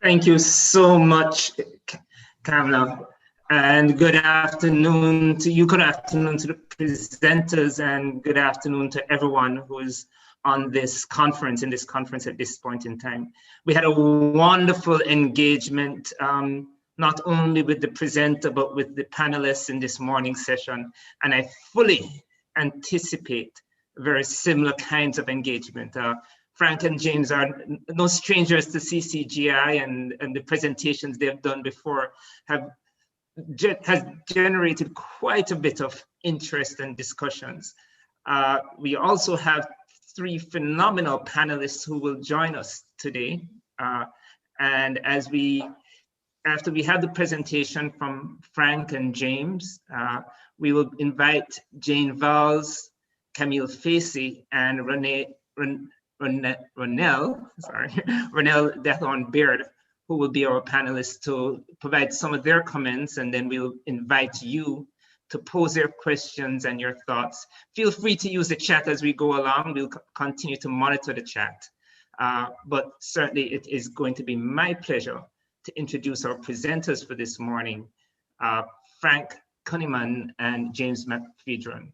Thank you so much, Kamla. And good afternoon to you, good afternoon to the presenters, and good afternoon to everyone who is on this conference, at this point in time. We had a wonderful engagement, not only with the presenter, but with the panelists in this morning session. And I fully anticipate very similar kinds of engagement. Frank and James are no strangers to CCGI, and the presentations they've done before has generated quite a bit of interest and discussions. We also have three phenomenal panelists who will join us today. And after we have the presentation from Frank and James, we will invite Jane Valls, Camille Facey, and Ronell Dethorn Beard, who will be our panelists, to provide some of their comments, and then we'll invite you to pose your questions and your thoughts. Feel free to use the chat as we go along. We'll continue to monitor the chat. But certainly it is going to be my pleasure to introduce our presenters for this morning, Frank Kunneman and James McPhedran.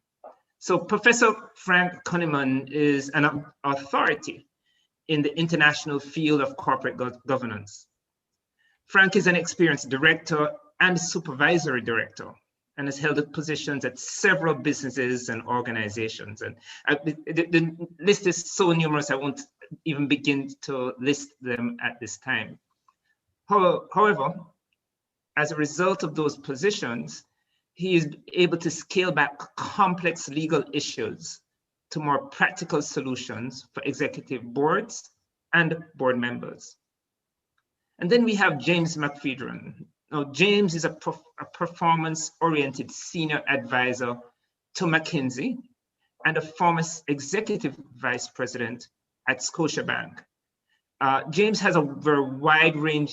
So Professor Frank Kunneman is an authority in the international field of corporate governance. Frank is an experienced director and supervisory director, and has held positions at several businesses and organizations. And the list is so numerous, I won't even begin to list them at this time. However, as a result of those positions, he is able to scale back complex legal issues to more practical solutions for executive boards and board members. And then we have James McPhedran. Now, James is a performance-oriented senior advisor to McKinsey and a former executive vice president at Scotiabank. James has a wide-ranging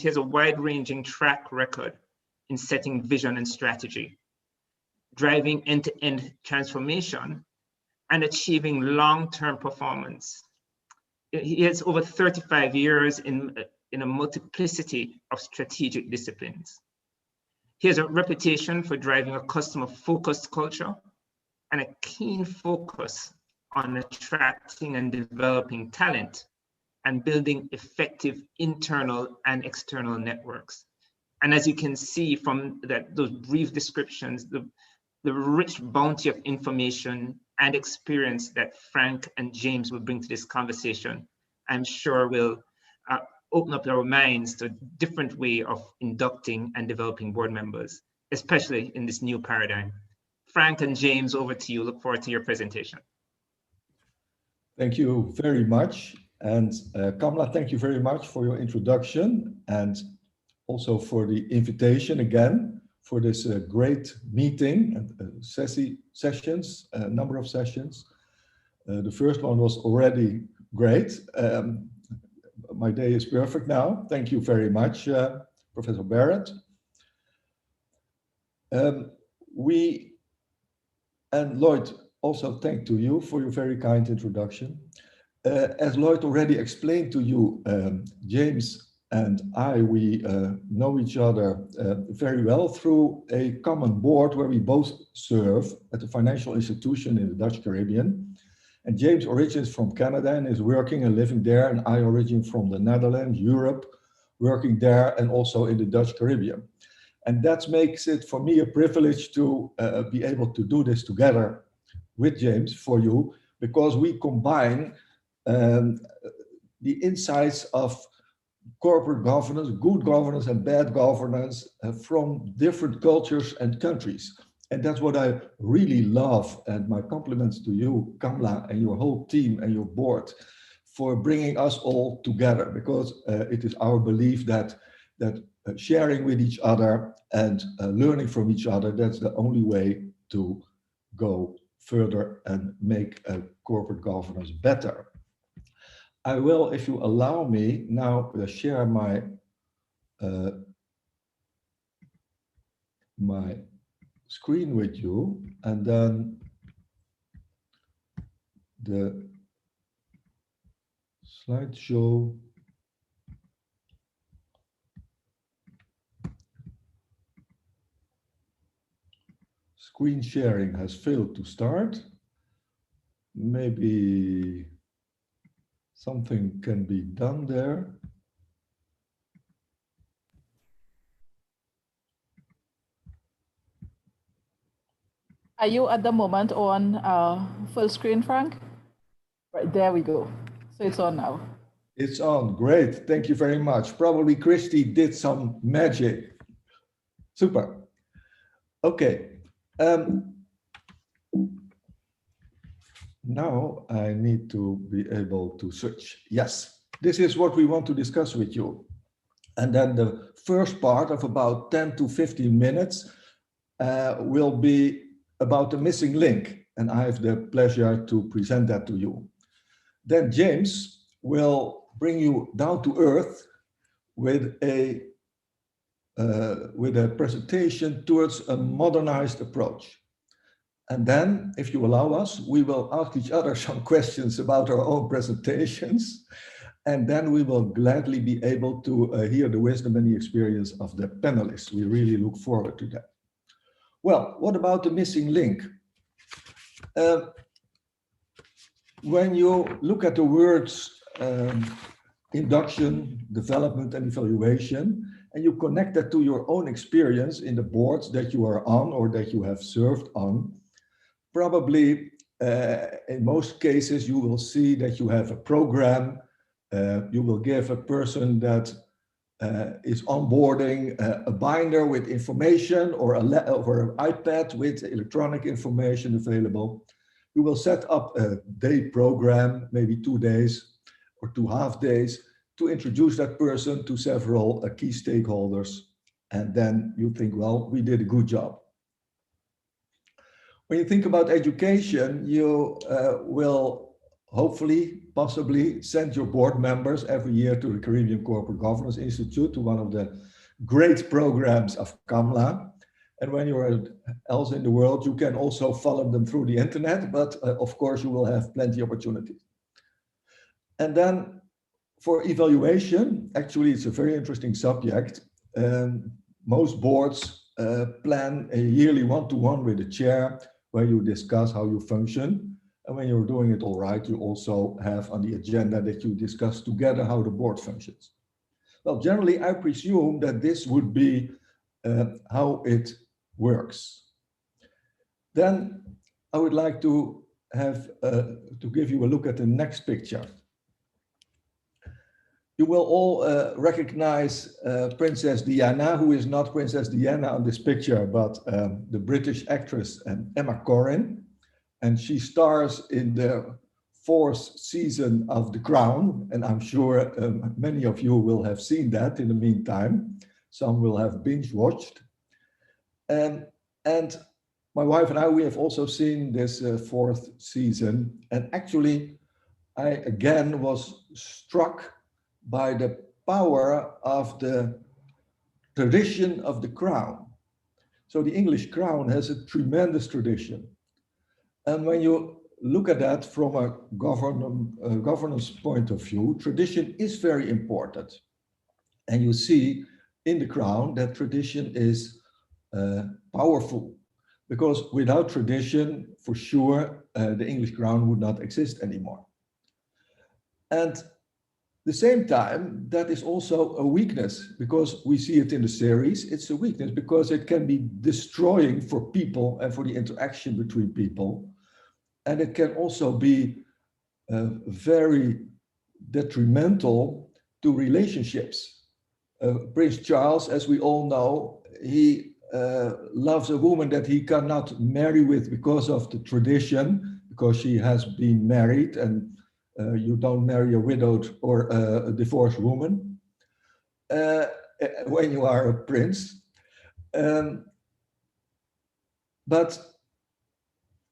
track record in setting vision and strategy, driving end-to-end transformation, and achieving long-term performance. He has over 35 years in a multiplicity of strategic disciplines. He has a reputation for driving a customer-focused culture and a keen focus on attracting and developing talent and building effective internal and external networks. And as you can see from those brief descriptions, the rich bounty of information and experience that Frank and James will bring to this conversation, I'm sure will open up our minds to a different way of inducting and developing board members, especially in this new paradigm. Frank and James, over to you. Look forward to your presentation. Thank you very much. And Kamla, thank you very much for your introduction and also for the invitation again for this great meeting and sessions, a number of sessions. The first one was already great. My day is perfect now. Thank you very much, Professor Barrett. And Lloyd, also thank to you for your very kind introduction. As Lloyd already explained to you, James and we know each other very well through a common board where we both serve at a financial institution in the Dutch Caribbean. And James originates from Canada and is working and living there, and I originate from the Netherlands, Europe, working there and also in the Dutch Caribbean. And that makes it for me a privilege to be able to do this together with James for you, because we combine the insights of corporate governance, good governance and bad governance from different cultures and countries. And that's what I really love. And my compliments to you, Kamla, and your whole team and your board for bringing us all together, because it is our belief that sharing with each other and learning from each other, that's the only way to go further and make corporate governance better. I will, if you allow me, now share my my screen with you, and then the slideshow screen sharing has failed to start. Maybe something can be done there. Are you at the moment on full screen, Frank? Right, there we go. So it's on now. It's on, great, thank you very much. Probably Christy did some magic. Super. Okay. Now I need to be able to switch. Yes, this is what we want to discuss with you. And then the first part of about 10 to 15 minutes will be about the missing link. And I have the pleasure to present that to you. Then James will bring you down to earth with a presentation towards a modernized approach. And then, if you allow us, we will ask each other some questions about our own presentations. And then we will gladly be able to hear the wisdom and the experience of the panelists. We really look forward to that. Well, what about the missing link? When you look at the words induction, development, and evaluation, and you connect that to your own experience in the boards that you are on or that you have served on, probably in most cases, you will see that you have a program. You will give a person that is onboarding a binder with information or an iPad with electronic information available. You will set up a day program, maybe 2 days or 2 half days, to introduce that person to several key stakeholders. And then you think, well, we did a good job. When you think about education, you will hopefully, possibly send your board members every year to the Caribbean Corporate Governance Institute, to one of the great programs of CAMLA. And when you're else in the world, you can also follow them through the internet, but of course you will have plenty of opportunities. And then for evaluation, actually it's a very interesting subject. Most boards plan a yearly one-to-one with the chair, where you discuss how you function. And when you're doing it all right, you also have on the agenda that you discuss together how the board functions. Well, generally, I presume that this would be how it works. Then I would like to have to give you a look at the next picture. You will all recognize Princess Diana, who is not Princess Diana on this picture, but the British actress Emma Corrin. And she stars in the 4th season of The Crown. And I'm sure many of you will have seen that in the meantime. Some will have binge watched. And my wife and I, we have also seen this 4th season. And actually, I again was struck by the power of the tradition of the crown. So the English crown has a tremendous tradition. And when you look at that from a governance point of view, tradition is very important. And you see in the crown that tradition is powerful, because without tradition, for sure, the English crown would not exist anymore. And at the same time, that is also a weakness, because we see it in the series. It's a weakness because it can be destroying for people and for the interaction between people. And it can also be very detrimental to relationships. Prince Charles, as we all know, he loves a woman that he cannot marry with because of the tradition, because she has been married, and you don't marry a widowed or a divorced woman when you are a prince. But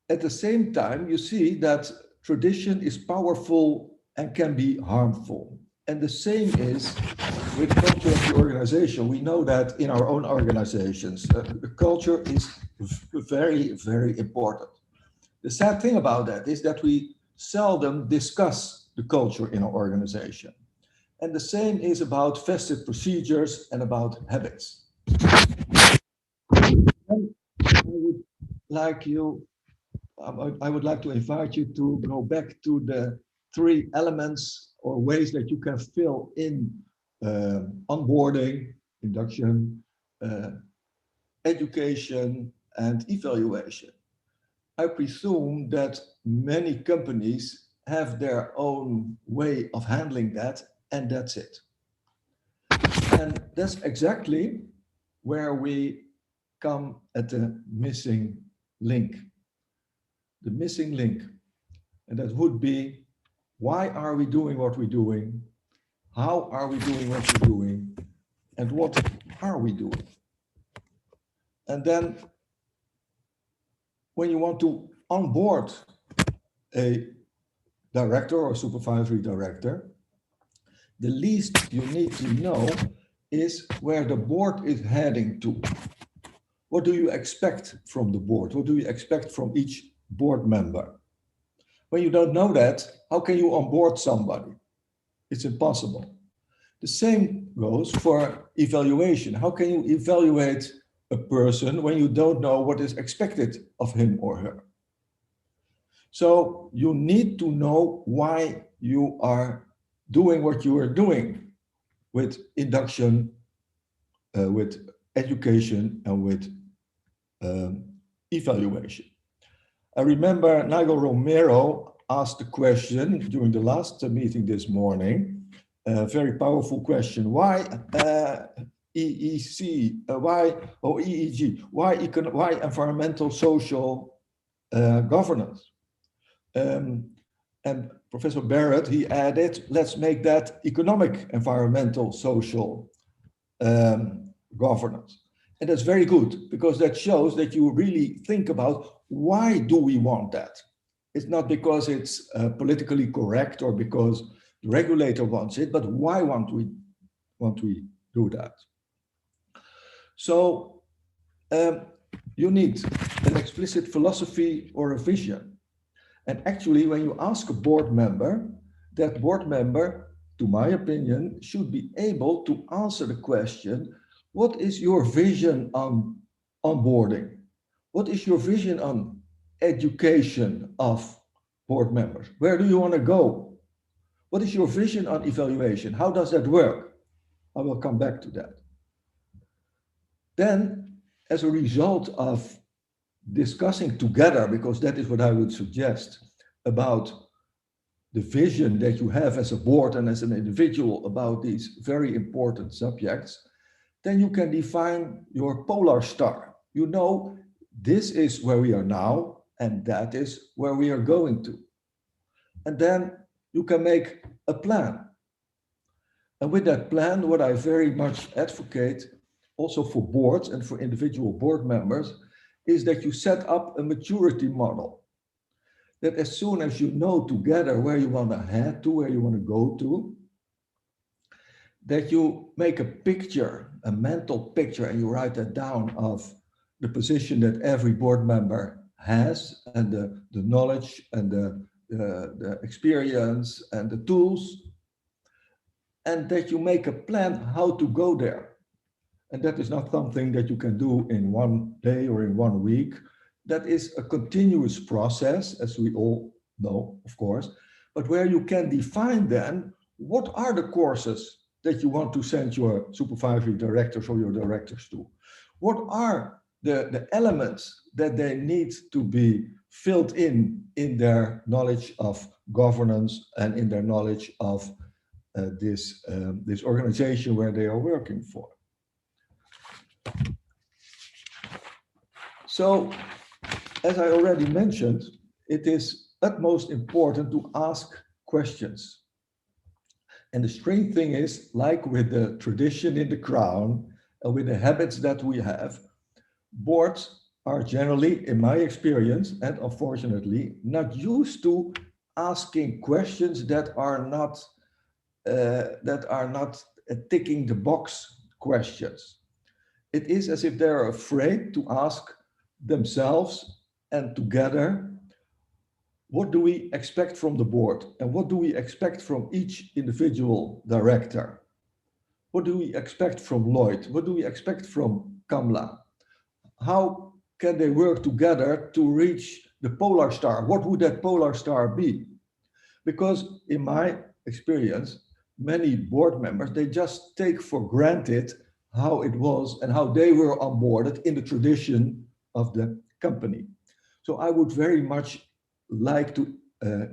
at the same time, you see that tradition is powerful and can be harmful. And the same is with culture of the organization. We know that in our own organizations, the culture is very, very important. The sad thing about that is that we seldom discuss the culture in our organization. And the same is about vested procedures and about habits. I would like I would like to invite you to go back to the 3 elements or ways that you can fill in onboarding, induction, education, and evaluation. I presume that many companies have their own way of handling that, and that's it. And that's exactly where we come at the missing link. The missing link. And that would be, why are we doing what we're doing? How are we doing what we're doing? And what are we doing? And then when you want to onboard a director or supervisory director, the least you need to know is where the board is heading to. What do you expect from the board? What do you expect from each board member? When you don't know that, how can you onboard somebody? It's impossible. The same goes for evaluation. How can you evaluate a person when you don't know what is expected of him or her? So you need to know why you are doing what you are doing with induction, with education, and with evaluation. I remember Nigel Romero asked a question during the last meeting this morning, a very powerful question. Why EEC, EEG, why environmental social governance? And Professor Barrett, he added, let's make that economic, environmental, social governance. And that's very good, because that shows that you really think about, why do we want that? It's not because it's politically correct or because the regulator wants it, but why want we do that? So you need an explicit philosophy or a vision. And actually, when you ask a board member, that board member, to my opinion, should be able to answer the question, what is your vision on onboarding? What is your vision on education of board members? Where do you want to go? What is your vision on evaluation? How does that work? I will come back to that. Then, as a result of discussing together, because that is what I would suggest, about the vision that you have as a board and as an individual about these very important subjects, then you can define your polar star. You know, this is where we are now, and that is where we are going to. And then you can make a plan. And with that plan, what I very much advocate, also for boards and for individual board members, is that you set up a maturity model. That as soon as you know together where you want to head to, where you want to go to, that you make a picture, a mental picture, and you write that down of the position that every board member has, and the knowledge and the experience and the tools, and that you make a plan how to go there. And that is not something that you can do in one day or in 1 week. That is a continuous process, as we all know, of course, but where you can define then, what are the courses that you want to send your supervisory directors or your directors to? What are the elements that they need to be filled in their knowledge of governance and in their knowledge of this organization where they are working for? So, as I already mentioned, it is utmost important to ask questions. And the strange thing is, like with the tradition in the Crown and with the habits that we have, boards are generally, in my experience, and unfortunately, not used to asking questions that are not ticking the box questions. It is as if they're afraid to ask themselves and together, what do we expect from the board? And what do we expect from each individual director? What do we expect from Lloyd? What do we expect from Kamla? How can they work together to reach the polar star? What would that polar star be? Because in my experience, many board members, they just take for granted how it was and how they were onboarded in the tradition of the company. So I would very much like to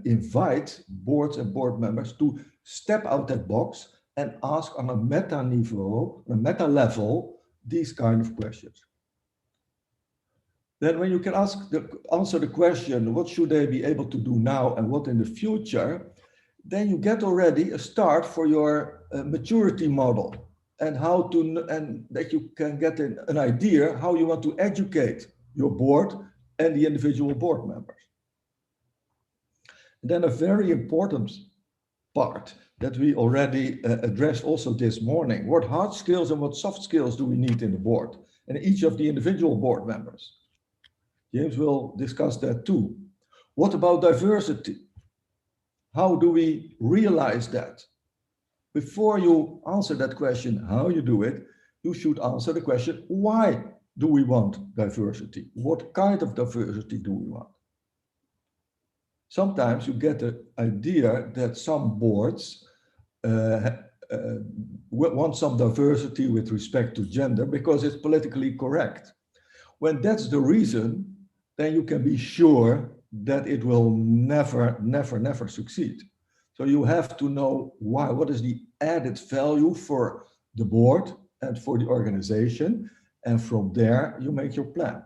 invite boards and board members to step out that box and ask on a meta level, these kind of questions. Then when you can answer the question, what should they be able to do now and what in the future, then you get already a start for your maturity model and that you can get an idea how you want to educate your board and the individual board members. And then a very important part that we already addressed also this morning, what hard skills and what soft skills do we need in the board and each of the individual board members? James will discuss that too. What about diversity? How do we realize that? Before you answer that question, how you do it, you should answer the question, why do we want diversity? What kind of diversity do we want? Sometimes you get the idea that some boards want some diversity with respect to gender because it's politically correct. When that's the reason, then you can be sure that it will never succeed. So you have to know why, what is the added value for the board and for the organization. And from there, you make your plan.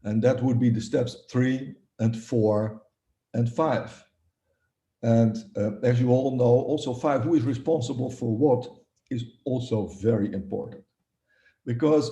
And that would be the steps 3 and 4 and 5. And as you all know, also 5, who is responsible for what, is also very important. Because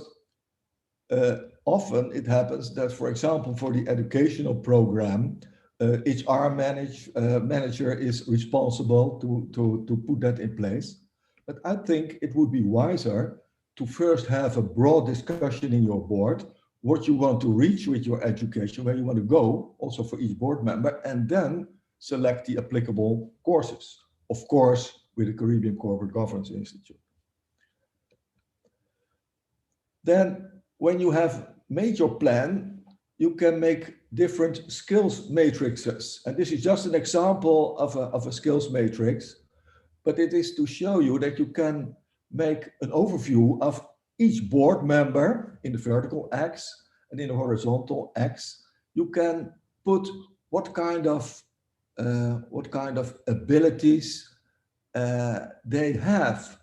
often it happens that, for example, for the educational program, HR manager is responsible to put that in place. But I think it would be wiser to first have a broad discussion in your board, what you want to reach with your education, where you want to go, also for each board member, and then select the applicable courses, of course, with the Caribbean Corporate Governance Institute. Then, when you have made your plan, you can make different skills matrices. And this is just an example of a skills matrix, but it is to show you that you can make an overview of each board member in the vertical X and in the horizontal X. You can put what kind of abilities they have.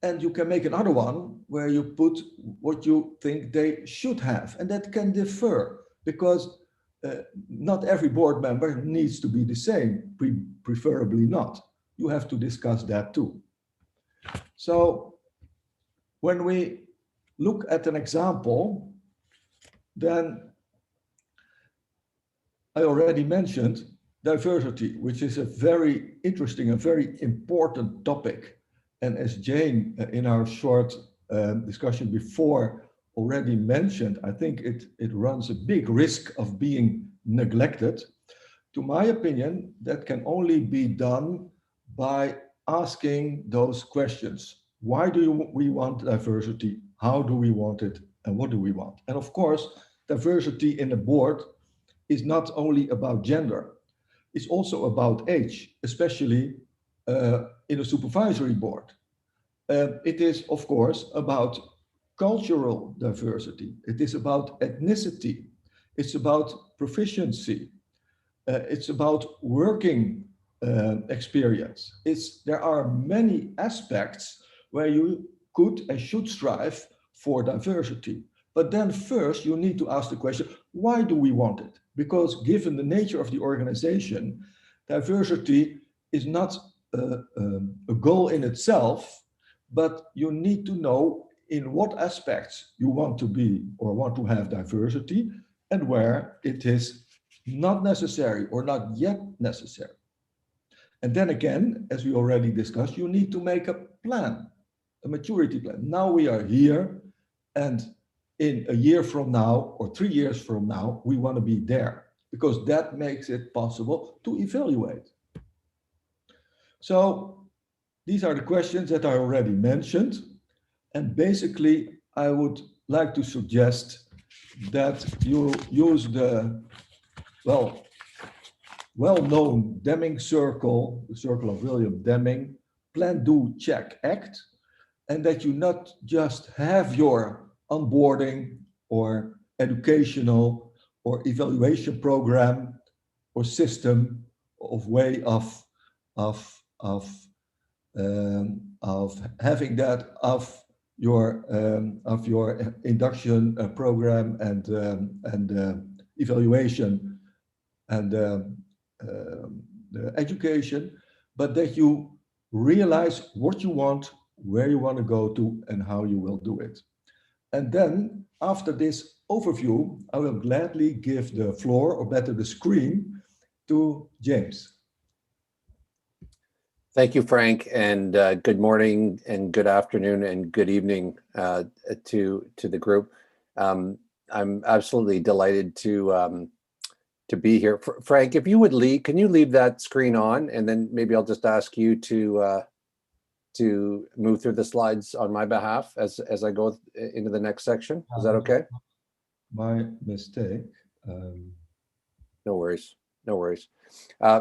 And you can make another one where you put what you think they should have. And that can differ because not every board member needs to be the same, preferably not. You have to discuss that too. So when we look at an example, then I already mentioned diversity, which is a very interesting and very important topic. And as Jane, in our short discussion before, already mentioned, I think it runs a big risk of being neglected. To my opinion, that can only be done by asking those questions. Why do we want diversity? How do we want it? And what do we want? And of course, diversity in the board is not only about gender. It's also about age, especially in a supervisory board. It is, of course, about cultural diversity. It is about ethnicity. It's about proficiency. It's about working experience. There are many aspects where you could and should strive for diversity. But then first you need to ask the question, why do we want it? Because given the nature of the organization, diversity is not a goal in itself, but you need to know in what aspects you want to be or want to have diversity and where it is not necessary or not yet necessary. And then again, as we already discussed, you need to make a plan, a maturity plan. Now we are here, and in a year from now or 3 years from now, we want to be there because that makes it possible to evaluate. So these are the questions that I already mentioned. And basically, I would like to suggest that you use the well-known Deming circle, the circle of William Deming, plan, do, check, act, and that you not just have your onboarding or educational or evaluation program or system of way of having that of your induction program and evaluation and the education, but that you realize what you want, where you want to go to, and how you will do it. And then after this overview, I will gladly give the floor, or better the screen, to James. Thank you, Frank, and good morning and good afternoon and good evening to the group. I'm absolutely delighted to be here. Frank, if you would leave, can you leave that screen on, and then maybe I'll just ask you to move through the slides on my behalf as I go into the next section. Is that okay? My mistake. No worries. No worries.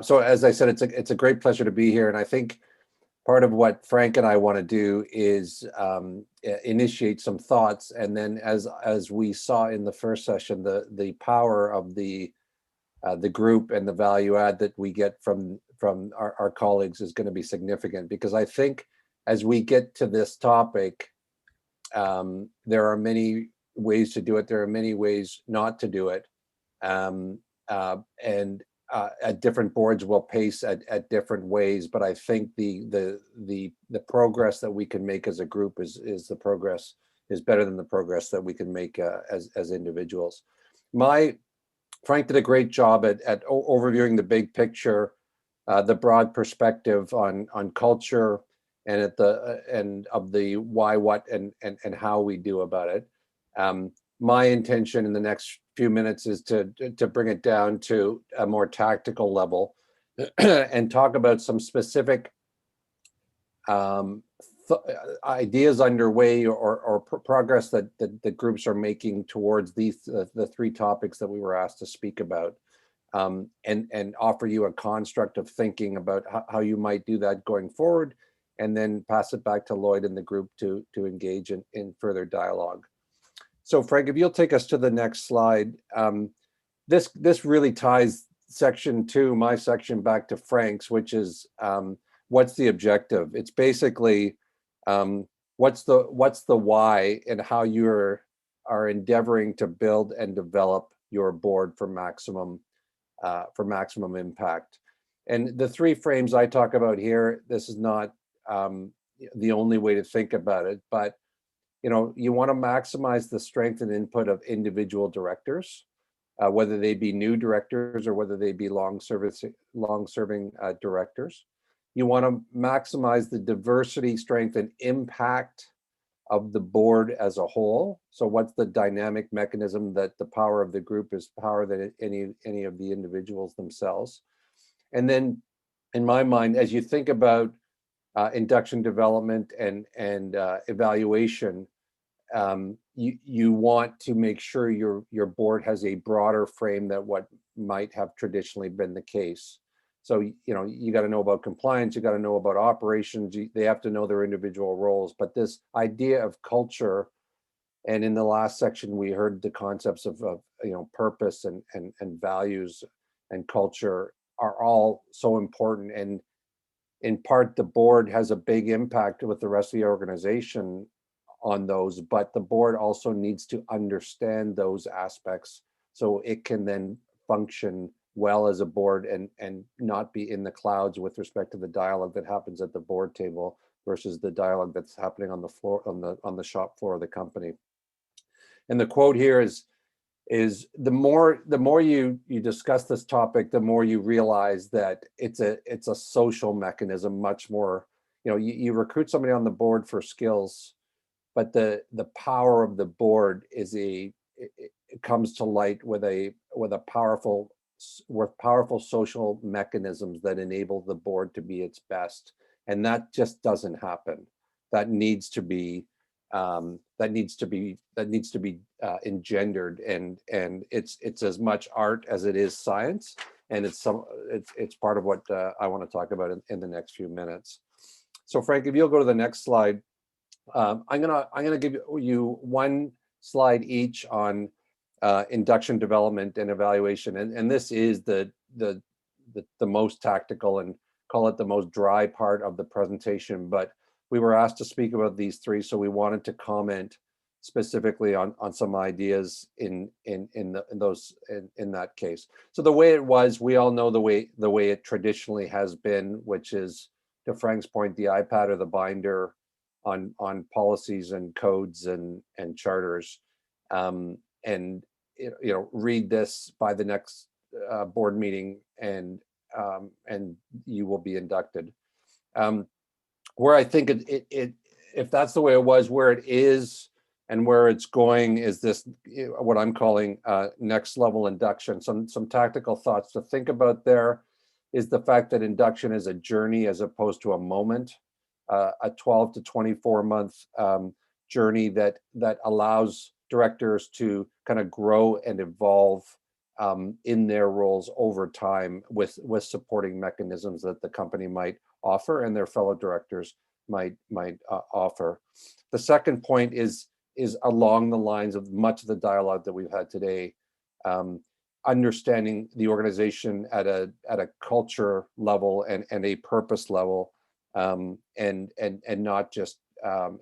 So as I said, it's a great pleasure to be here, and I think part of what Frank and I want to do is initiate some thoughts, and then as we saw in the first session, the power of the group and the value add that we get from our colleagues is going to be significant, because I think as we get to this topic, there are many ways to do it. There are many ways not to do it. At different boards will pace at different ways, but I think the progress that we can make as a group is better than the progress that we can make as individuals. Frank did a great job at overviewing the big picture, the broad perspective on culture, and of the why, what, and how we do about it. My intention in the next few minutes is to bring it down to a more tactical level and talk about some specific ideas underway or progress that the groups are making towards the three topics that we were asked to speak about, and offer you a construct of thinking about how you might do that going forward, and then pass it back to Lloyd and the group to engage in further dialogue. So Frank, if you'll take us to the next slide. This really ties section 2, my section, back to Frank's, which is what's the objective? It's basically what's the why, and how you are endeavoring to build and develop your board for maximum impact. And the three frames I talk about here, this is not the only way to think about it, but you want to maximize the strength and input of individual directors, whether they be new directors or whether they be long-serving directors. You want to maximize the diversity, strength, and impact of the board as a whole. So what's the dynamic mechanism that the power of the group is power than any of the individuals themselves? And then, in my mind, as you think about induction, development, and evaluation, you want to make sure your board has a broader frame than what might have traditionally been the case. So you got to know about compliance, you got to know about operations, they have to know their individual roles. But this idea of culture, and in the last section we heard the concepts of purpose and values and culture are all so important. And in part, the board has a big impact with the rest of the organization on those, but the board also needs to understand those aspects so it can then function well as a board and not be in the clouds with respect to the dialogue that happens at the board table versus the dialogue that's happening on the floor, on the shop floor of the company. And the quote here is the more you discuss this topic, the more you realize that it's a social mechanism, much more. You recruit somebody on the board for skills, but the power of the board it comes to light with powerful social mechanisms that enable the board to be its best. And that just doesn't happen. That needs to be that needs to be engendered, and it's as much art as it is science, and it's part of what I want to talk about in the next few minutes. So Frank, if you'll go to the next slide, I'm gonna give you one slide each on induction, development, and evaluation, and this is the most tactical and call it the most dry part of the presentation, but we were asked to speak about these three, so we wanted to comment specifically on some ideas in that case. So the way it was, we all know the way it traditionally has been, which is, to Frank's point, the iPad or the binder on policies and codes and charters, and read this by the next board meeting, and you will be inducted. Where I think if that's the way it was, where it is and where it's going is this, what I'm calling next level induction. Some tactical thoughts to think about there is the fact that induction is a journey as opposed to a moment, a 12 to 24 month journey that allows directors to kind of grow and evolve in their roles over time with supporting mechanisms that the company might offer and their fellow directors might offer. The second point is along the lines of much of the dialogue that we've had today, understanding the organization at a culture level and a purpose level, and not just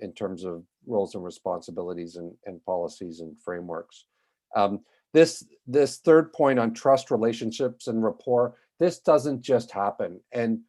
in terms of roles and responsibilities and policies and frameworks. This third point on trust, relationships, and rapport, this doesn't just happen. And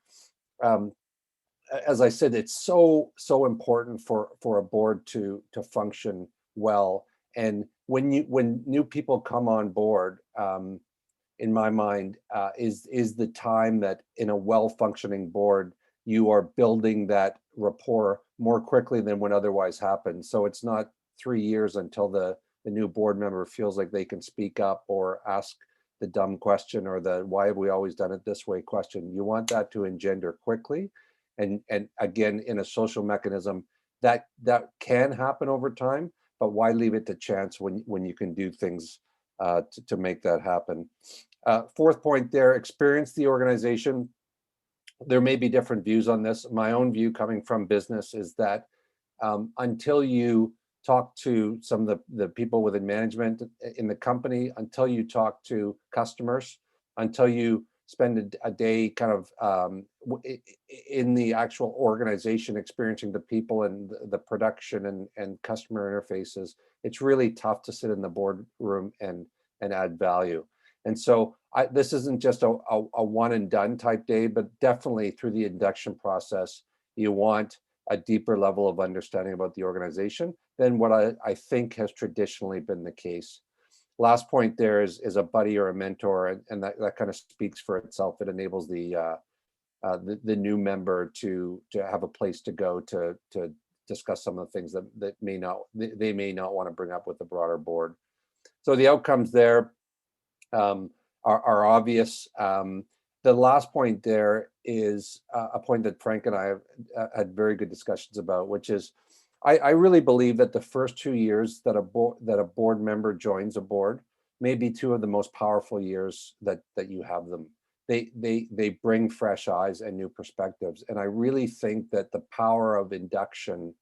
as I said, it's so important for a board to function well. And when new people come on board, in my mind, is the time that in a well-functioning board, you are building that rapport more quickly than would otherwise happen. So it's not 3 years until the new board member feels like they can speak up or ask the dumb question or the why have we always done it this way question. You want that to engender quickly. And again, in a social mechanism, that can happen over time, but why leave it to chance when you can do things to make that happen? Fourth point there, experience the organization. There may be different views on this. My own view coming from business is that until you talk to some of the people within management in the company, until you talk to customers, until you spend a day kind of in the organization organization, experiencing the people and the production and customer interfaces, it's really tough to sit in the boardroom and add value. And so this isn't just a one and done type day, but definitely through the induction process, you want a deeper level of understanding about the organization than what I think has traditionally been the case. Last point there is a buddy or a mentor, and that kind of speaks for itself. It enables the new member to have a place to go to discuss some of the things that they may not want to bring up with the broader board. So the outcomes there are obvious. The last point there is a point that Frank and I have had very good discussions about, which is I really believe that the first 2 years that a board member joins a board may be two of the most powerful years that you have them. They bring fresh eyes and new perspectives, and I really think that the power of induction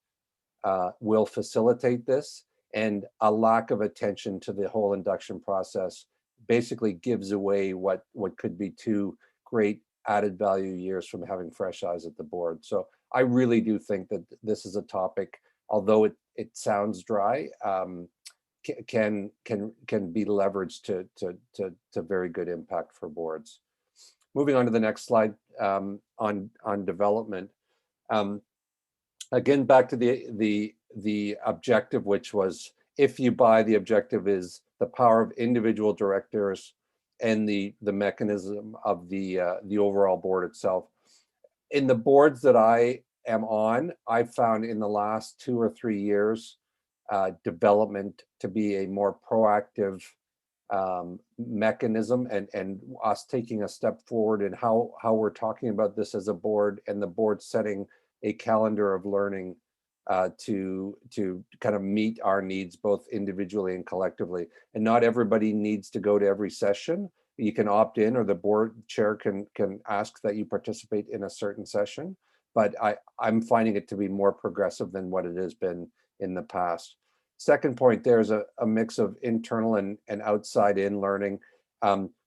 will facilitate this, and a lack of attention to the whole induction process basically gives away what could be two great added value years from having fresh eyes at the board. So I really do think that this is a topic, although it sounds dry, can be leveraged to very good impact for boards. Moving on to the next slide, on development. Again, back to the objective, which was, if you buy, the objective is the power of individual directors and the mechanism of the overall board itself. In the boards that I am on, I've found in the last 2 or 3 years, development to be a more proactive mechanism, and us taking a step forward in how we're talking about this as a board, and the board setting a calendar of learning to kind of meet our needs both individually and collectively. And not everybody needs to go to every session. You can opt in, or the board chair can ask that you participate in a certain session. But I'm finding it to be more progressive than what it has been in the past. Second point, there's a mix of internal and outside in learning.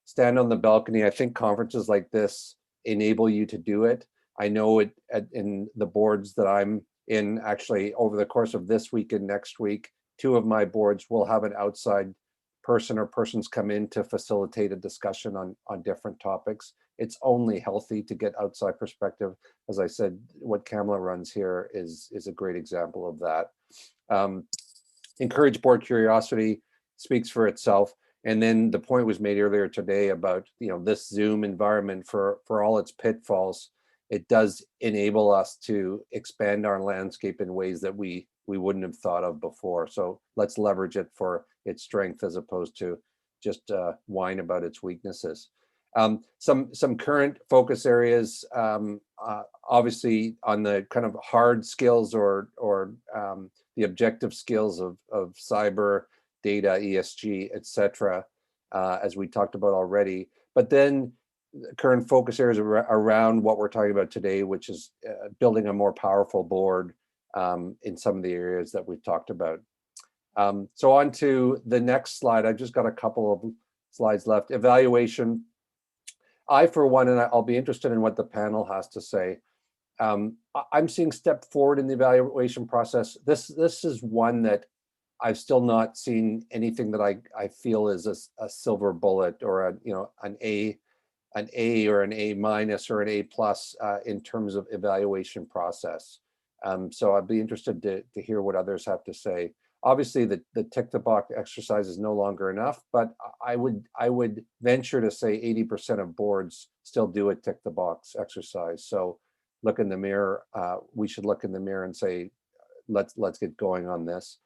Stand on the balcony. I think conferences like this enable you to do it. I know it in the boards that I'm in, actually over the course of this week and next week, 2 of my boards will have an outside person or persons come in to facilitate a discussion on different topics. It's only healthy to get outside perspective. As I said, what Kamala runs here is a great example of that. Encourage board curiosity, speaks for itself. And then the point was made earlier today about, this Zoom environment, for all its pitfalls, it does enable us to expand our landscape in ways that we wouldn't have thought of before. So let's leverage it for its strength as opposed to just whine about its weaknesses. Some current focus areas, obviously on the kind of hard skills or the objective skills of cyber, data, ESG, etc., as we talked about already. But then current focus areas around what we're talking about today, which is building a more powerful board in some of the areas that we've talked about. So on to the next slide. I've just got a couple of slides left. Evaluation. I, for one, and I'll be interested in what the panel has to say, I'm seeing step forward in the evaluation process. This is one that I've still not seen anything that I feel is a silver bullet or an A or an A minus or an A plus in terms of evaluation process. So I'd be interested to hear what others have to say. Obviously, the tick the box exercise is no longer enough, but I would venture to say 80% of boards still do a tick the box exercise. So look in the mirror. We should look in the mirror and say, let's get going on this.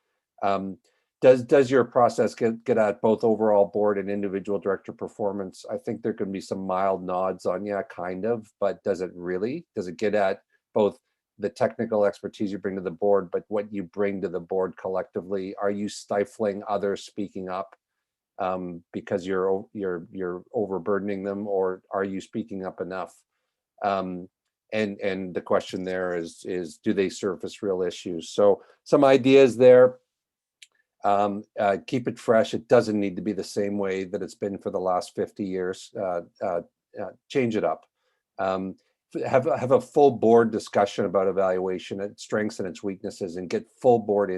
Does your process get at both overall board and individual director performance? I think there can be some mild nods on, yeah, kind of, but does it really? Does it get at both the technical expertise you bring to the board, but what you bring to the board collectively? Are you stifling others speaking up because you're overburdening them, or are you speaking up enough? And the question there is do they surface real issues? So some ideas there. Keep it fresh. It doesn't need to be the same way that it's been for the last 50 years. Change it up. Have a full board discussion about evaluation, its strengths and its weaknesses, and get full board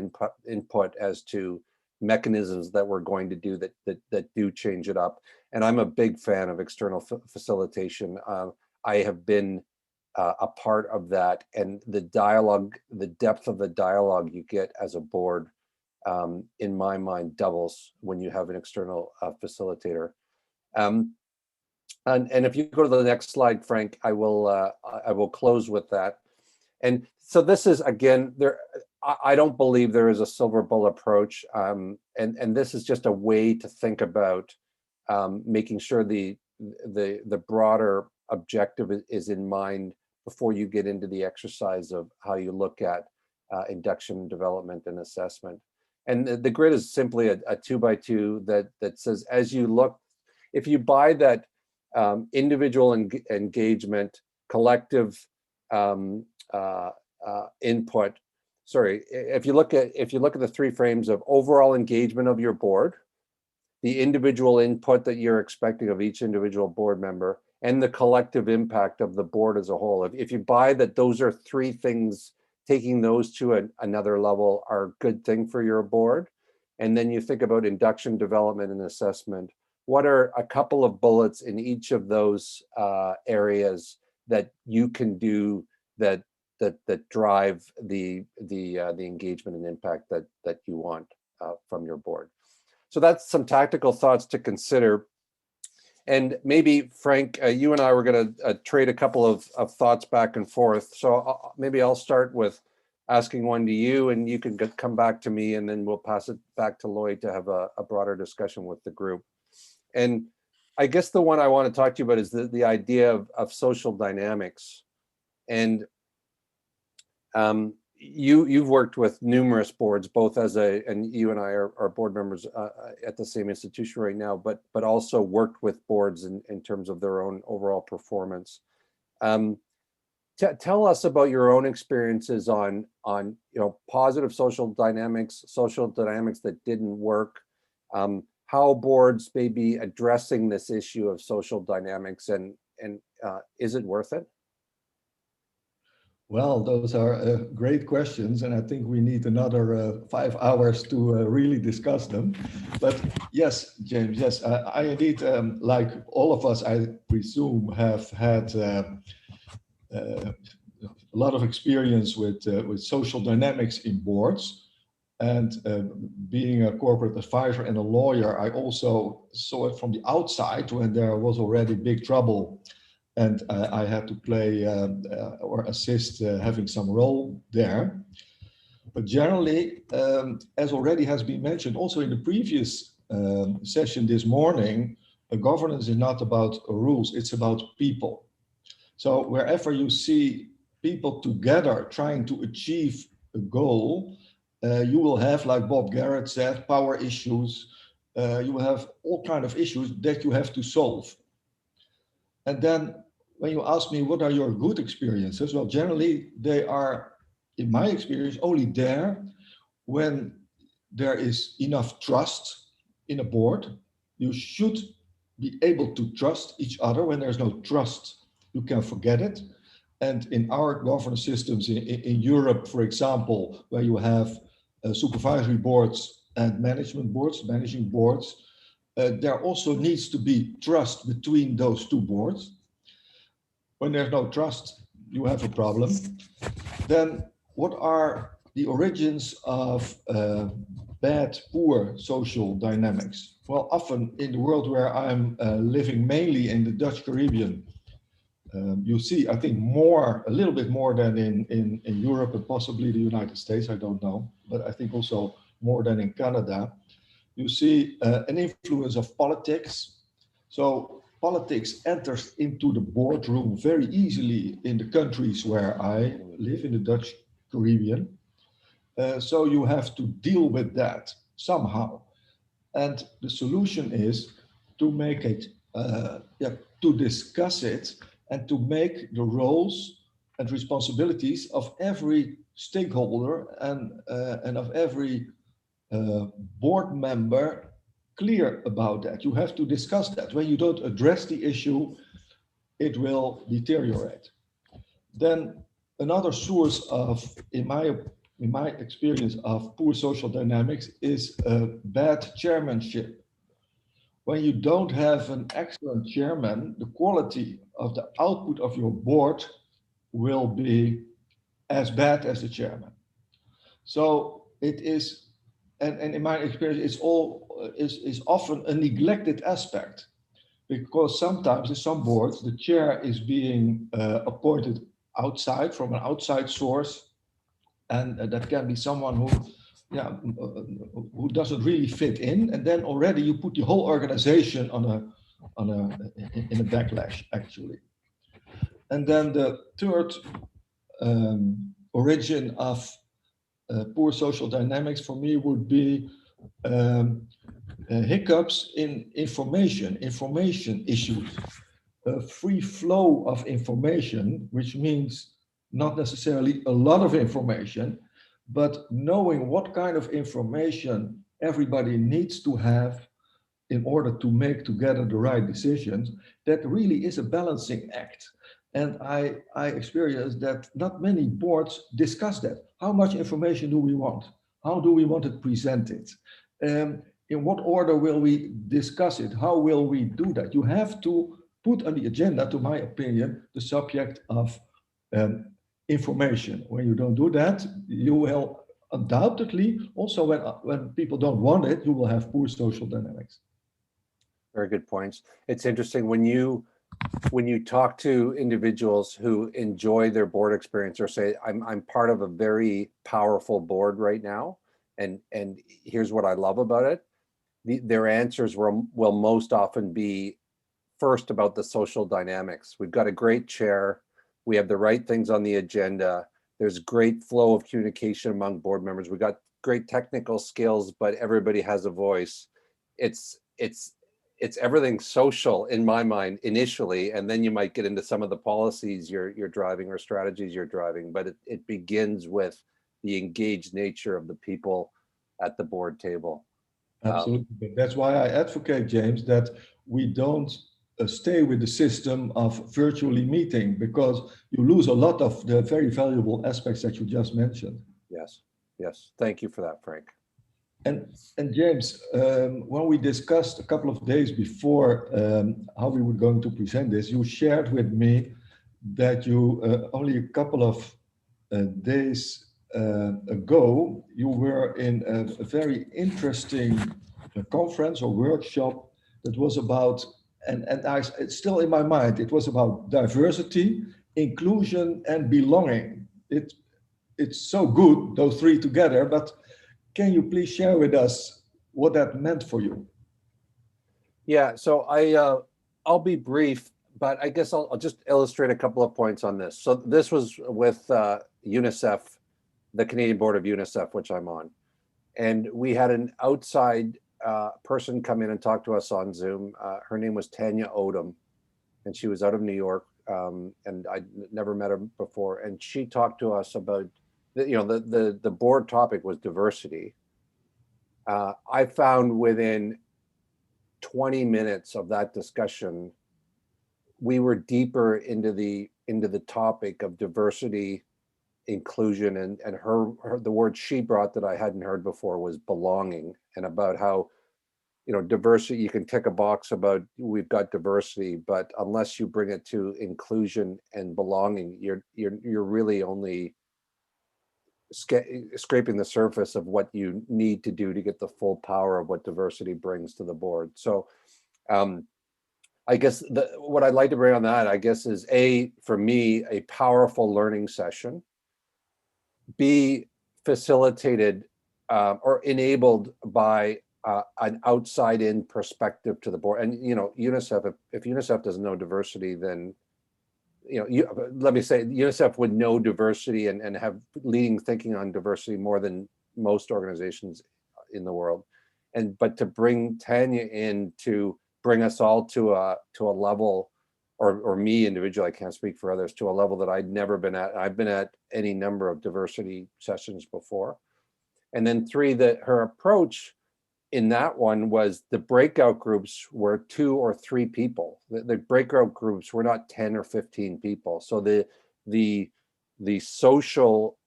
input as to mechanisms that we're going to do that do change it up. And I'm a big fan of external facilitation. I have been a part of that, and the dialogue, the depth of the dialogue you get as a board, in my mind, doubles when you have an external facilitator. And if you go to the next slide, Frank, I will close with that. And so this is, again, I don't believe there is a silver bullet approach, and this is just a way to think about making sure the broader objective is in mind before you get into the exercise of how you look at induction, development, and assessment. And the grid is simply a 2x2 that says, as you look, if you buy that individual engagement, collective input. Sorry, if you look at the 3 frames of overall engagement of your board, the individual input that you're expecting of each individual board member, and the collective impact of the board as a whole. If you buy that those are 3 things, taking those to another level are a good thing for your board, and then you think about induction, development, and assessment. What are a couple of bullets in each of those areas that you can do that drive the engagement and impact that you want from your board? So that's some tactical thoughts to consider. And maybe, Frank, you and I were going to trade a couple of thoughts back and forth. So maybe I'll start with asking one to you, and you can come back to me, and then we'll pass it back to Lloyd to have a broader discussion with the group. And I guess the one I want to talk to you about is the idea of social dynamics. And you've worked with numerous boards, both as and you and I are board members at the same institution right now, but also worked with boards in terms of their own overall performance. Tell us about your own experiences on positive social dynamics that didn't work, how boards may be addressing this issue of social dynamics, and is it worth it? Well, those are great questions, and I think we need another 5 hours to really discuss them. But yes, James, yes, I indeed, like all of us, I presume, have had a lot of experience with social dynamics in boards. And being a corporate advisor and a lawyer, I also saw it from the outside when there was already big trouble. And I had to play or assist having some role there. But generally, as already has been mentioned, also in the previous session this morning, governance is not about rules, it's about people. So wherever you see people together trying to achieve a goal, you will have, like Bob Garrett said, power issues. You will have all kinds of issues that you have to solve. And then when you ask me, what are your good experiences? Well, generally, they are, in my experience, only there when there is enough trust in a board. You should be able to trust each other. When there's no trust, you can forget it. And in our governance systems in Europe, for example, where you have supervisory boards and management boards, managing boards, there also needs to be trust between those two boards. When there's no trust, you have a problem. Then what are the origins of bad, poor social dynamics? Well, often in the world where I'm living, mainly in the Dutch Caribbean, you see, I think a little bit more than in Europe and possibly the United States, I don't know, but I think also more than in Canada, you see an influence of politics. So politics enters into the boardroom very easily in the countries where I live, in the Dutch Caribbean. So you have to deal with that somehow. And the solution is to make it, to discuss it, and to make the roles and responsibilities of every stakeholder and of every board member clear about that. You have to discuss that. When you don't address the issue, it will deteriorate. Then another source of, in my experience, of poor social dynamics is bad chairmanship. When you don't have an excellent chairman, the quality of the output of your board will be as bad as the chairman. So it is, and in my experience, it's often a neglected aspect, because sometimes in some boards, the chair is being appointed outside, from an outside source, and that can be someone who doesn't really fit in, and then already you put the whole organization in a backlash, actually. And then the third origin of poor social dynamics for me would be hiccups in information issues. A free flow of information, which means not necessarily a lot of information, but knowing what kind of information everybody needs to have in order to make together the right decisions, that really is a balancing act. And I experienced that not many boards discuss that. How much information do we want? How do we want it presented? In what order will we discuss it? How will we do that? You have to put on the agenda, to my opinion, the subject of information. When you don't do that, you will undoubtedly, also when people don't want it, you will have poor social dynamics. Very good points. It's interesting when you talk to individuals who enjoy their board experience or say, I'm part of a very powerful board right now, and here's what I love about it, their answers will most often be first about the social dynamics. We've got a great chair. We have the right things on the agenda. There's great flow of communication among board members. We got great technical skills, but everybody has a voice. It's everything social in my mind initially, and then you might get into some of the policies you're driving or strategies you're driving, but it begins with the engaged nature of the people at the board table. Absolutely. That's why I advocate, James, that we don't stay with the system of virtually meeting, because you lose a lot of the very valuable aspects that you just mentioned. Yes, yes. Thank you for that, Frank. And James, when we discussed a couple of days before how we were going to present this, you shared with me that you only a couple of days ago, you were in a very interesting conference or workshop that was about, and it's still in my mind, it was about diversity, inclusion, and belonging. It's so good, those three together, but can you please share with us what that meant for you? Yeah, so I'll be brief, but I guess I'll just illustrate a couple of points on this. So this was with UNICEF, the Canadian Board of UNICEF, which I'm on. And we had an outside person come in and talk to us on Zoom. Her name was Tanya Odom, and she was out of New York, and I'd never met her before. And she talked to us about, the board topic was diversity. I found within 20 minutes of that discussion, we were deeper into the topic of diversity, inclusion, and the word she brought that I hadn't heard before was belonging, and about how, diversity, you can tick a box about we've got diversity, but unless you bring it to inclusion and belonging, you're really only scraping the surface of what you need to do to get the full power of what diversity brings to the board. So I guess what I'd like to bring on that, I guess, is for me, a powerful learning session. B, facilitated or enabled by an outside-in perspective to the board. And UNICEF, if UNICEF doesn't know diversity, then let me say, UNICEF would know diversity and have leading thinking on diversity more than most organizations in the world. But to bring Tanya in to bring us all to a level, or me individually, I can't speak for others, to a level that I'd never been at. I've been at any number of diversity sessions before. And then 3, that her approach in that one was the breakout groups were 2 or 3 people. The breakout groups were not 10 or 15 people. So the social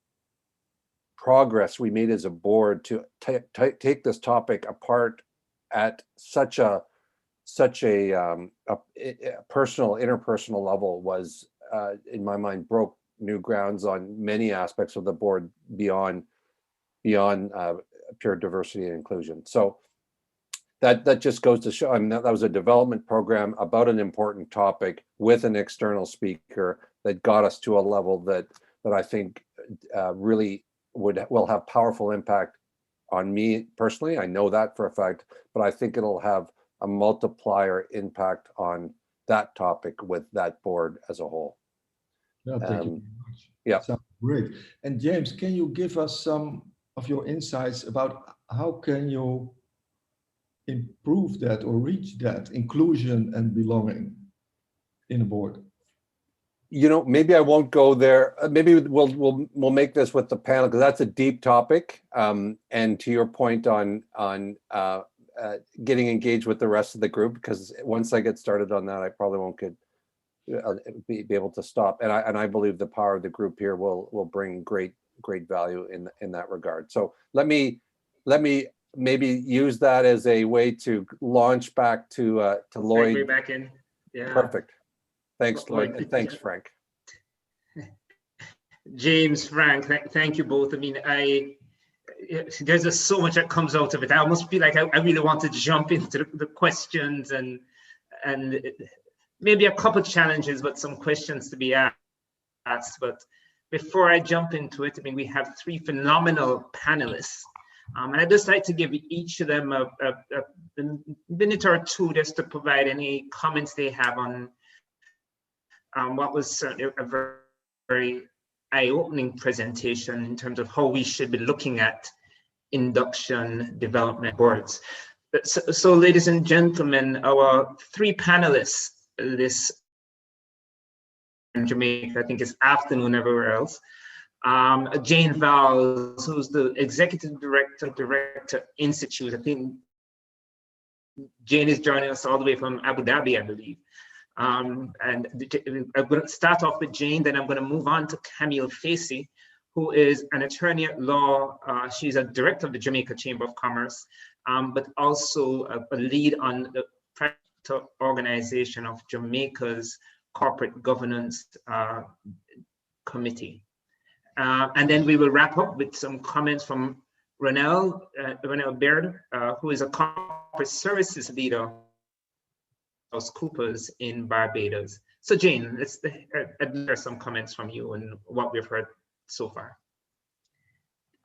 progress we made as a board to take this topic apart at such a personal, interpersonal level was, in my mind, broke new grounds on many aspects of the board beyond pure diversity and inclusion. So that just goes to show, that was a development program about an important topic with an external speaker that got us to a level that I think really will have powerful impact on me personally. I know that for a fact, but I think it'll have a multiplier impact on that topic with that board as a whole. Yeah, thank you very much. Yeah. Sounds great. And James, can you give us some of your insights about how can you improve that or reach that inclusion and belonging in a board? Maybe I won't go there. Maybe we'll make this with the panel, because that's a deep topic. And to your point on getting engaged with the rest of the group, because once I get started on that, I probably won't be able to stop. And I believe the power of the group here will bring great value in that regard. So let me maybe use that as a way to launch back to Lloyd. Segue back in. Yeah. Perfect. Thanks, Lloyd, and thanks, Frank. James, Frank, thank you both. I mean, there's just so much that comes out of it. I almost feel like I really want to jump into the questions and maybe a couple challenges, but some questions to be asked. But before I jump into it, I mean, we have 3 phenomenal panelists. And I'd just like to give each of them a minute or 2 just to provide any comments they have on what was certainly a very, very eye-opening presentation in terms of how we should be looking at induction development boards. So ladies and gentlemen, our three panelists this in Jamaica, I think it's afternoon everywhere else. Jane Vowles, who's the Executive Director Institute. I think Jane is joining us all the way from Abu Dhabi, I believe. And I'm going to start off with Jane, then I'm going to move on to Camille Facey, who is an attorney at law. She's a director of the Jamaica Chamber of Commerce, but also a lead on the practical organization of Jamaica's Corporate Governance Committee. And then we will wrap up with some comments from Ronell Baird, who is a corporate services leader of Coopers in Barbados. So Jane, let's hear some comments from you and what we've heard so far.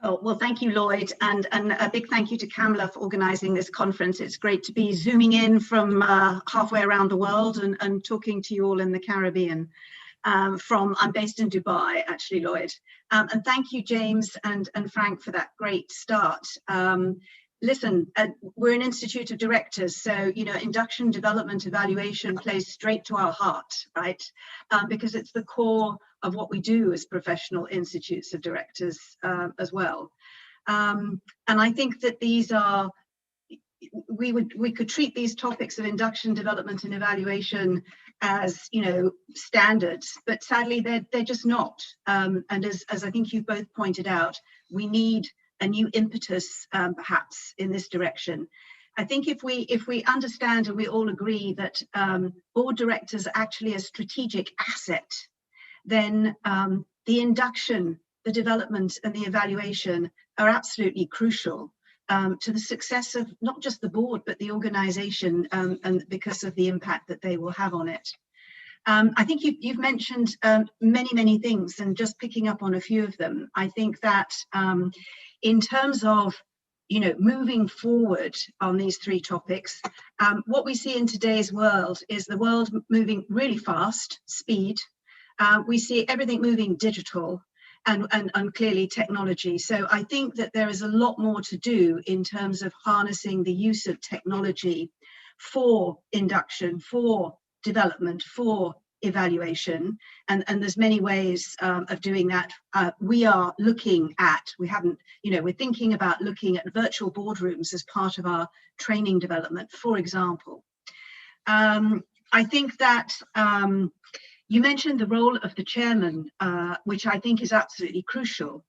Oh, well, thank you, Lloyd, and a big thank you to Kamla for organizing this conference. It's great to be zooming in from halfway around the world and talking to you all in the Caribbean. I'm based in Dubai, actually, Lloyd. And thank you, James and Frank, for that great start. Listen, we're an institute of directors, so, you know, induction, development, evaluation plays straight to our heart, right? Because it's the core of what we do as professional institutes of directors as well. And I think that these are, we could treat these topics of induction, development, and evaluation as, you know, standards, but sadly they're just not. And as I think you've both pointed out, we need a new impetus, perhaps, in this direction. I think if we understand and we all agree that board directors are actually a strategic asset, then the induction, the development, and the evaluation are absolutely crucial to the success of not just the board, but the organization, and because of the impact that they will have on it. I think you've mentioned many things, and just picking up on a few of them, I think that in terms of, you know, moving forward on these three topics, what we see in today's world is the world moving really fast, speed. We see everything moving digital and clearly technology. So I think that there is a lot more to do in terms of harnessing the use of technology for induction, for development, for evaluation, and there's many ways of doing that. We are looking at, we're thinking about looking at virtual boardrooms as part of our training development, for example. I think that you mentioned the role of the chairman, which I think is absolutely crucial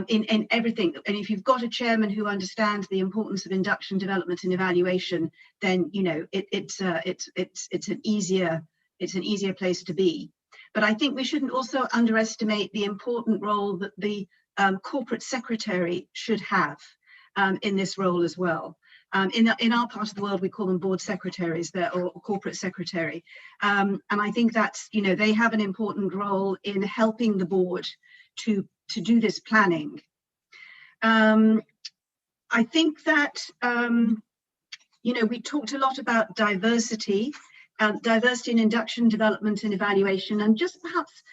in everything. And if you've got a chairman who understands the importance of induction, development, and evaluation, then, you know, it's an easier place to be. But I think we shouldn't also underestimate the important role that the corporate secretary should have in this role as well. In our part of the world, we call them board secretaries or corporate secretary. And I think that's, you know, they have an important role in helping the board to do this planning. I think that, you know, we talked a lot about diversity in induction, development, and evaluation, and just perhaps,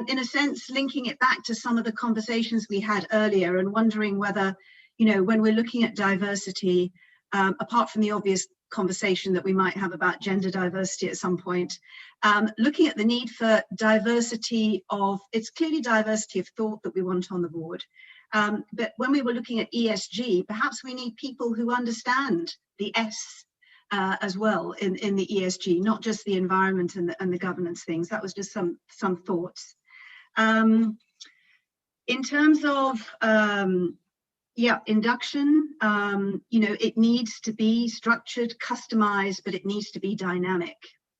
in a sense, linking it back to some of the conversations we had earlier and wondering whether, you know, when we're looking at diversity, apart from the obvious conversation that we might have about gender diversity at some point, looking at the need for diversity it's clearly diversity of thought that we want on the board. But when we were looking at ESG, perhaps we need people who understand the S as well in the ESG, not just the environment and the governance things. That was just some thoughts. In terms of induction, you know, it needs to be structured, customized, but it needs to be dynamic.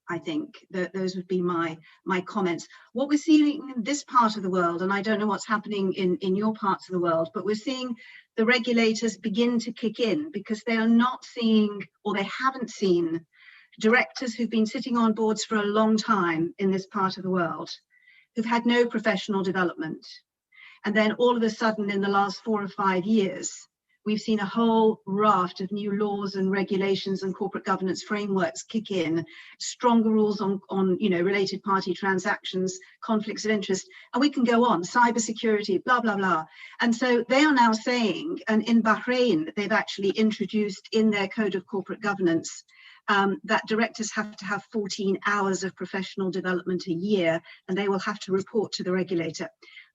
I think that those would be my comments. What we're seeing in this part of the world, and I don't know what's happening in your parts of the world, but we're seeing the regulators begin to kick in because they are not seeing, or they haven't seen, directors who've been sitting on boards for a long time in this part of the world, who've had no professional development. And then all of a sudden in the last 4 or 5 years, we've seen a whole raft of new laws and regulations and corporate governance frameworks kick in, stronger rules on related party transactions, conflicts of interest, and we can go on, cybersecurity, blah, blah, blah. And so they are now saying, and in Bahrain, they've actually introduced in their code of corporate governance that directors have to have 14 hours of professional development a year, and they will have to report to the regulator.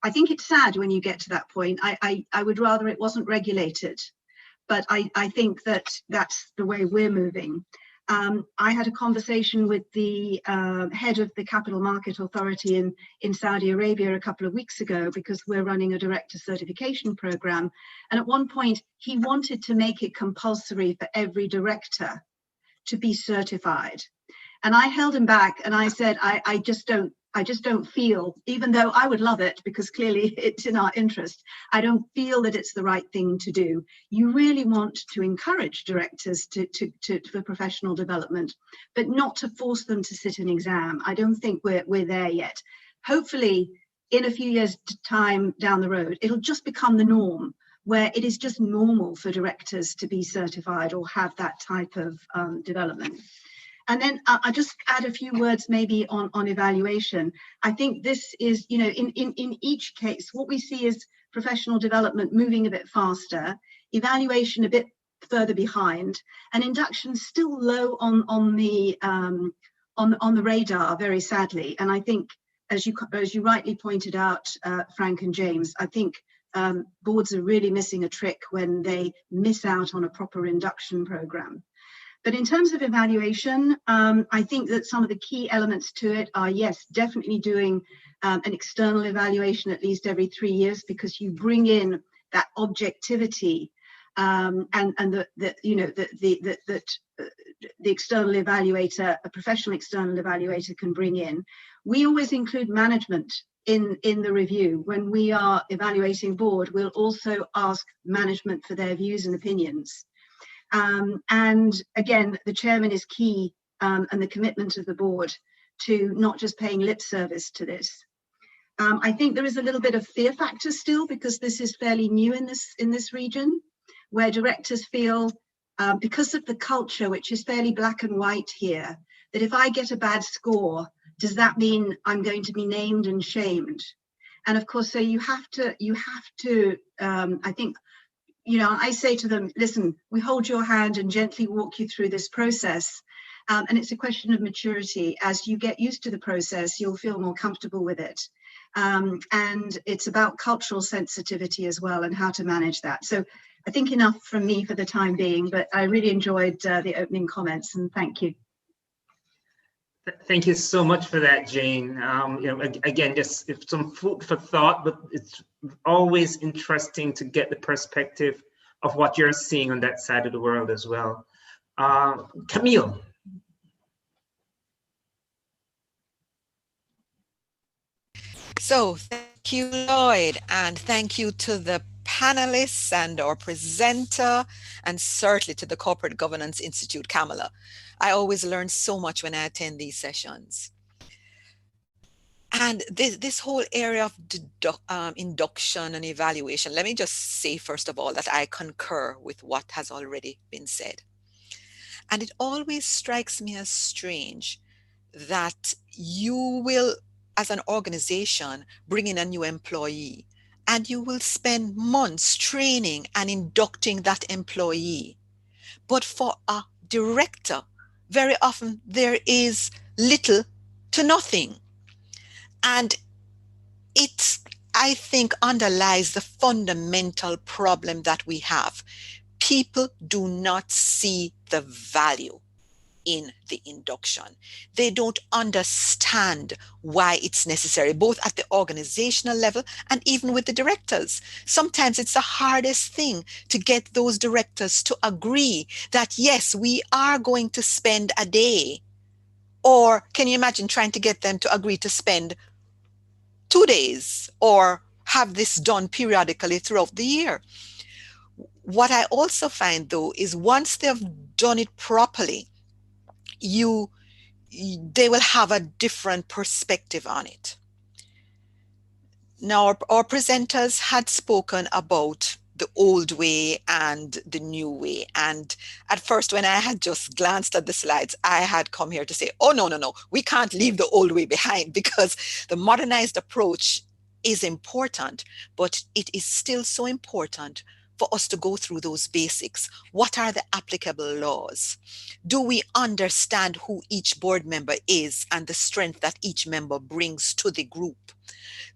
I think it's sad when you get to that point. I would rather it wasn't regulated, but I think that that's the way we're moving. I had a conversation with the head of the Capital Market Authority in Saudi Arabia a couple of weeks ago, because we're running a director certification program. And at one point, he wanted to make it compulsory for every director to be certified. And I held him back and I said, I just don't feel, even though I would love it because clearly it's in our interest, I don't feel that it's the right thing to do. You really want to encourage directors for professional development, but not to force them to sit an exam. I don't think we're there yet. Hopefully, in a few years' time down the road, it'll just become the norm, where it is just normal for directors to be certified or have that type of development. And then I'll just add a few words maybe on evaluation. I think this is, in each case, what we see is professional development moving a bit faster, evaluation a bit further behind, and induction still low on the radar, very sadly. And I think, as you rightly pointed out, Frank and James, I think boards are really missing a trick when they miss out on a proper induction program. But in terms of evaluation, I think that some of the key elements to it are, yes, definitely doing an external evaluation at least every 3 years, because you bring in that objectivity and the external evaluator, a professional external evaluator can bring in. We always include management in the review. When we are evaluating board, we'll also ask management for their views and opinions. And again, the chairman is key, and the commitment of the board to not just paying lip service to this. I think there is a little bit of fear factor still, because this is fairly new in this region, where directors feel, because of the culture, which is fairly black and white here, that if I get a bad score, does that mean I'm going to be named and shamed? And of course, so you have to, I think, I say to them, listen, we hold your hand and gently walk you through this process. And it's a question of maturity. As you get used to the process, you'll feel more comfortable with it. And it's about cultural sensitivity as well, and how to manage that. So I think enough from me for the time being, but I really enjoyed the opening comments, and thank you. Thank you so much for that, Jane. Again, just some food for thought, but it's always interesting to get the perspective of what you're seeing on that side of the world as well. Camille. So thank you, Lloyd, and thank you to the panelists and our presenter, and certainly to the Corporate Governance Institute, Kamala. I always learn so much when I attend these sessions. And this whole area of induction and evaluation, let me just say, first of all, that I concur with what has already been said. And it always strikes me as strange that you will, as an organization, bring in a new employee, and you will spend months training and inducting that employee. But for a director, very often there is little to nothing. And it, I think, underlies the fundamental problem that we have. People do not see the value in the induction. They don't understand why it's necessary, both at the organizational level and even with the directors. Sometimes it's the hardest thing to get those directors to agree that, yes, we are going to spend a day. Or can you imagine trying to get them to agree to spend 2 days or have this done periodically throughout the year? What I also find, though, is once they've done it properly, they will have a different perspective on it. Now, our presenters had spoken about the old way and the new way. And at first, when I had just glanced at the slides, I had come here to say, oh, no, we can't leave the old way behind, because the modernized approach is important, but it is still so important for us to go through those basics. What are the applicable laws? Do we understand who each board member is and the strength that each member brings to the group?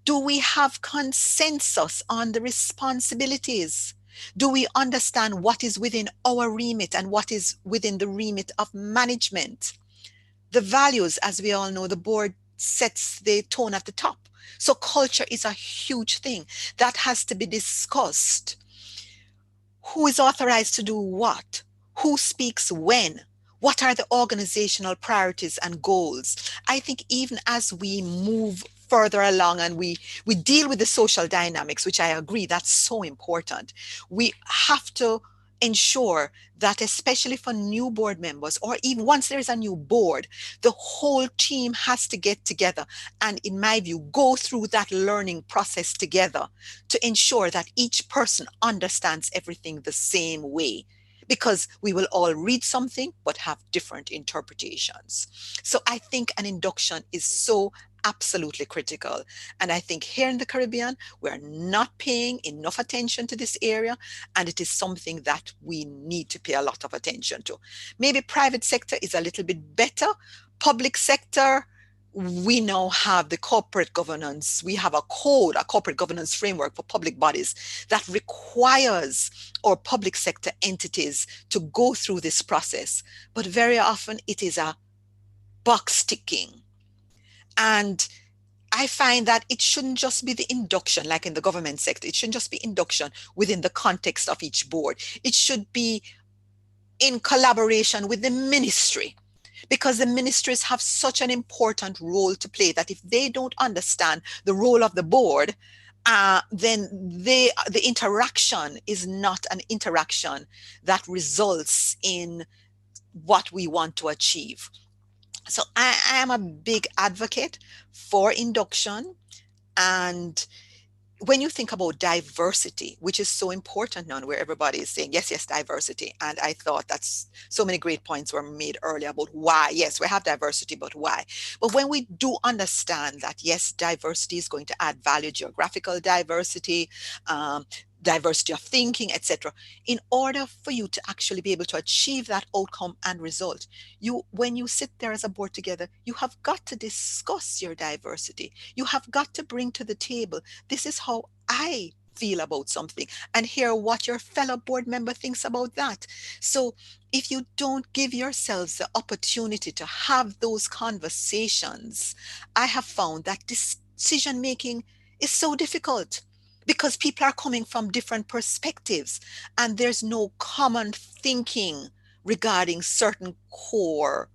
Do we have consensus on the responsibilities? Do we understand what is within our remit and what is within the remit of management? The values, as we all know, the board sets the tone at the top. So culture is a huge thing that has to be discussed. Who is authorized to do what? Who speaks when? What are the organizational priorities and goals? I think even as we move further along and we deal with the social dynamics, which I agree, that's so important. We have to ensure that, especially for new board members, or even once there's a new board, the whole team has to get together and, in my view, go through that learning process together to ensure that each person understands everything the same way, because we will all read something but have different interpretations. So I think an induction is so absolutely critical. And I think here in the Caribbean, we're not paying enough attention to this area, and it is something that we need to pay a lot of attention to. Maybe private sector is a little bit better. Public sector, we now have the corporate governance. We have a code, a corporate governance framework for public bodies that requires our public sector entities to go through this process. But very often it is a box ticking. And I find that it shouldn't just be the induction, like in the government sector. It shouldn't just be induction within the context of each board. It should be in collaboration with the ministry, because the ministries have such an important role to play that if they don't understand the role of the board, then the interaction is not an interaction that results in what we want to achieve. So I am a big advocate for induction. And when you think about diversity, which is so important now, where everybody is saying, yes, diversity. And I thought that's so many great points were made earlier about why. Yes, we have diversity, but why? But when we do understand that, yes, diversity is going to add value, geographical diversity, diversity of thinking, etc. In order for you to actually be able to achieve that outcome and result, when you sit there as a board together, you have got to discuss your diversity. You have got to bring to the table, this is how I feel about something, and hear what your fellow board member thinks about that. So if you don't give yourselves the opportunity to have those conversations, I have found that decision making is so difficult, because people are coming from different perspectives and there's no common thinking regarding certain core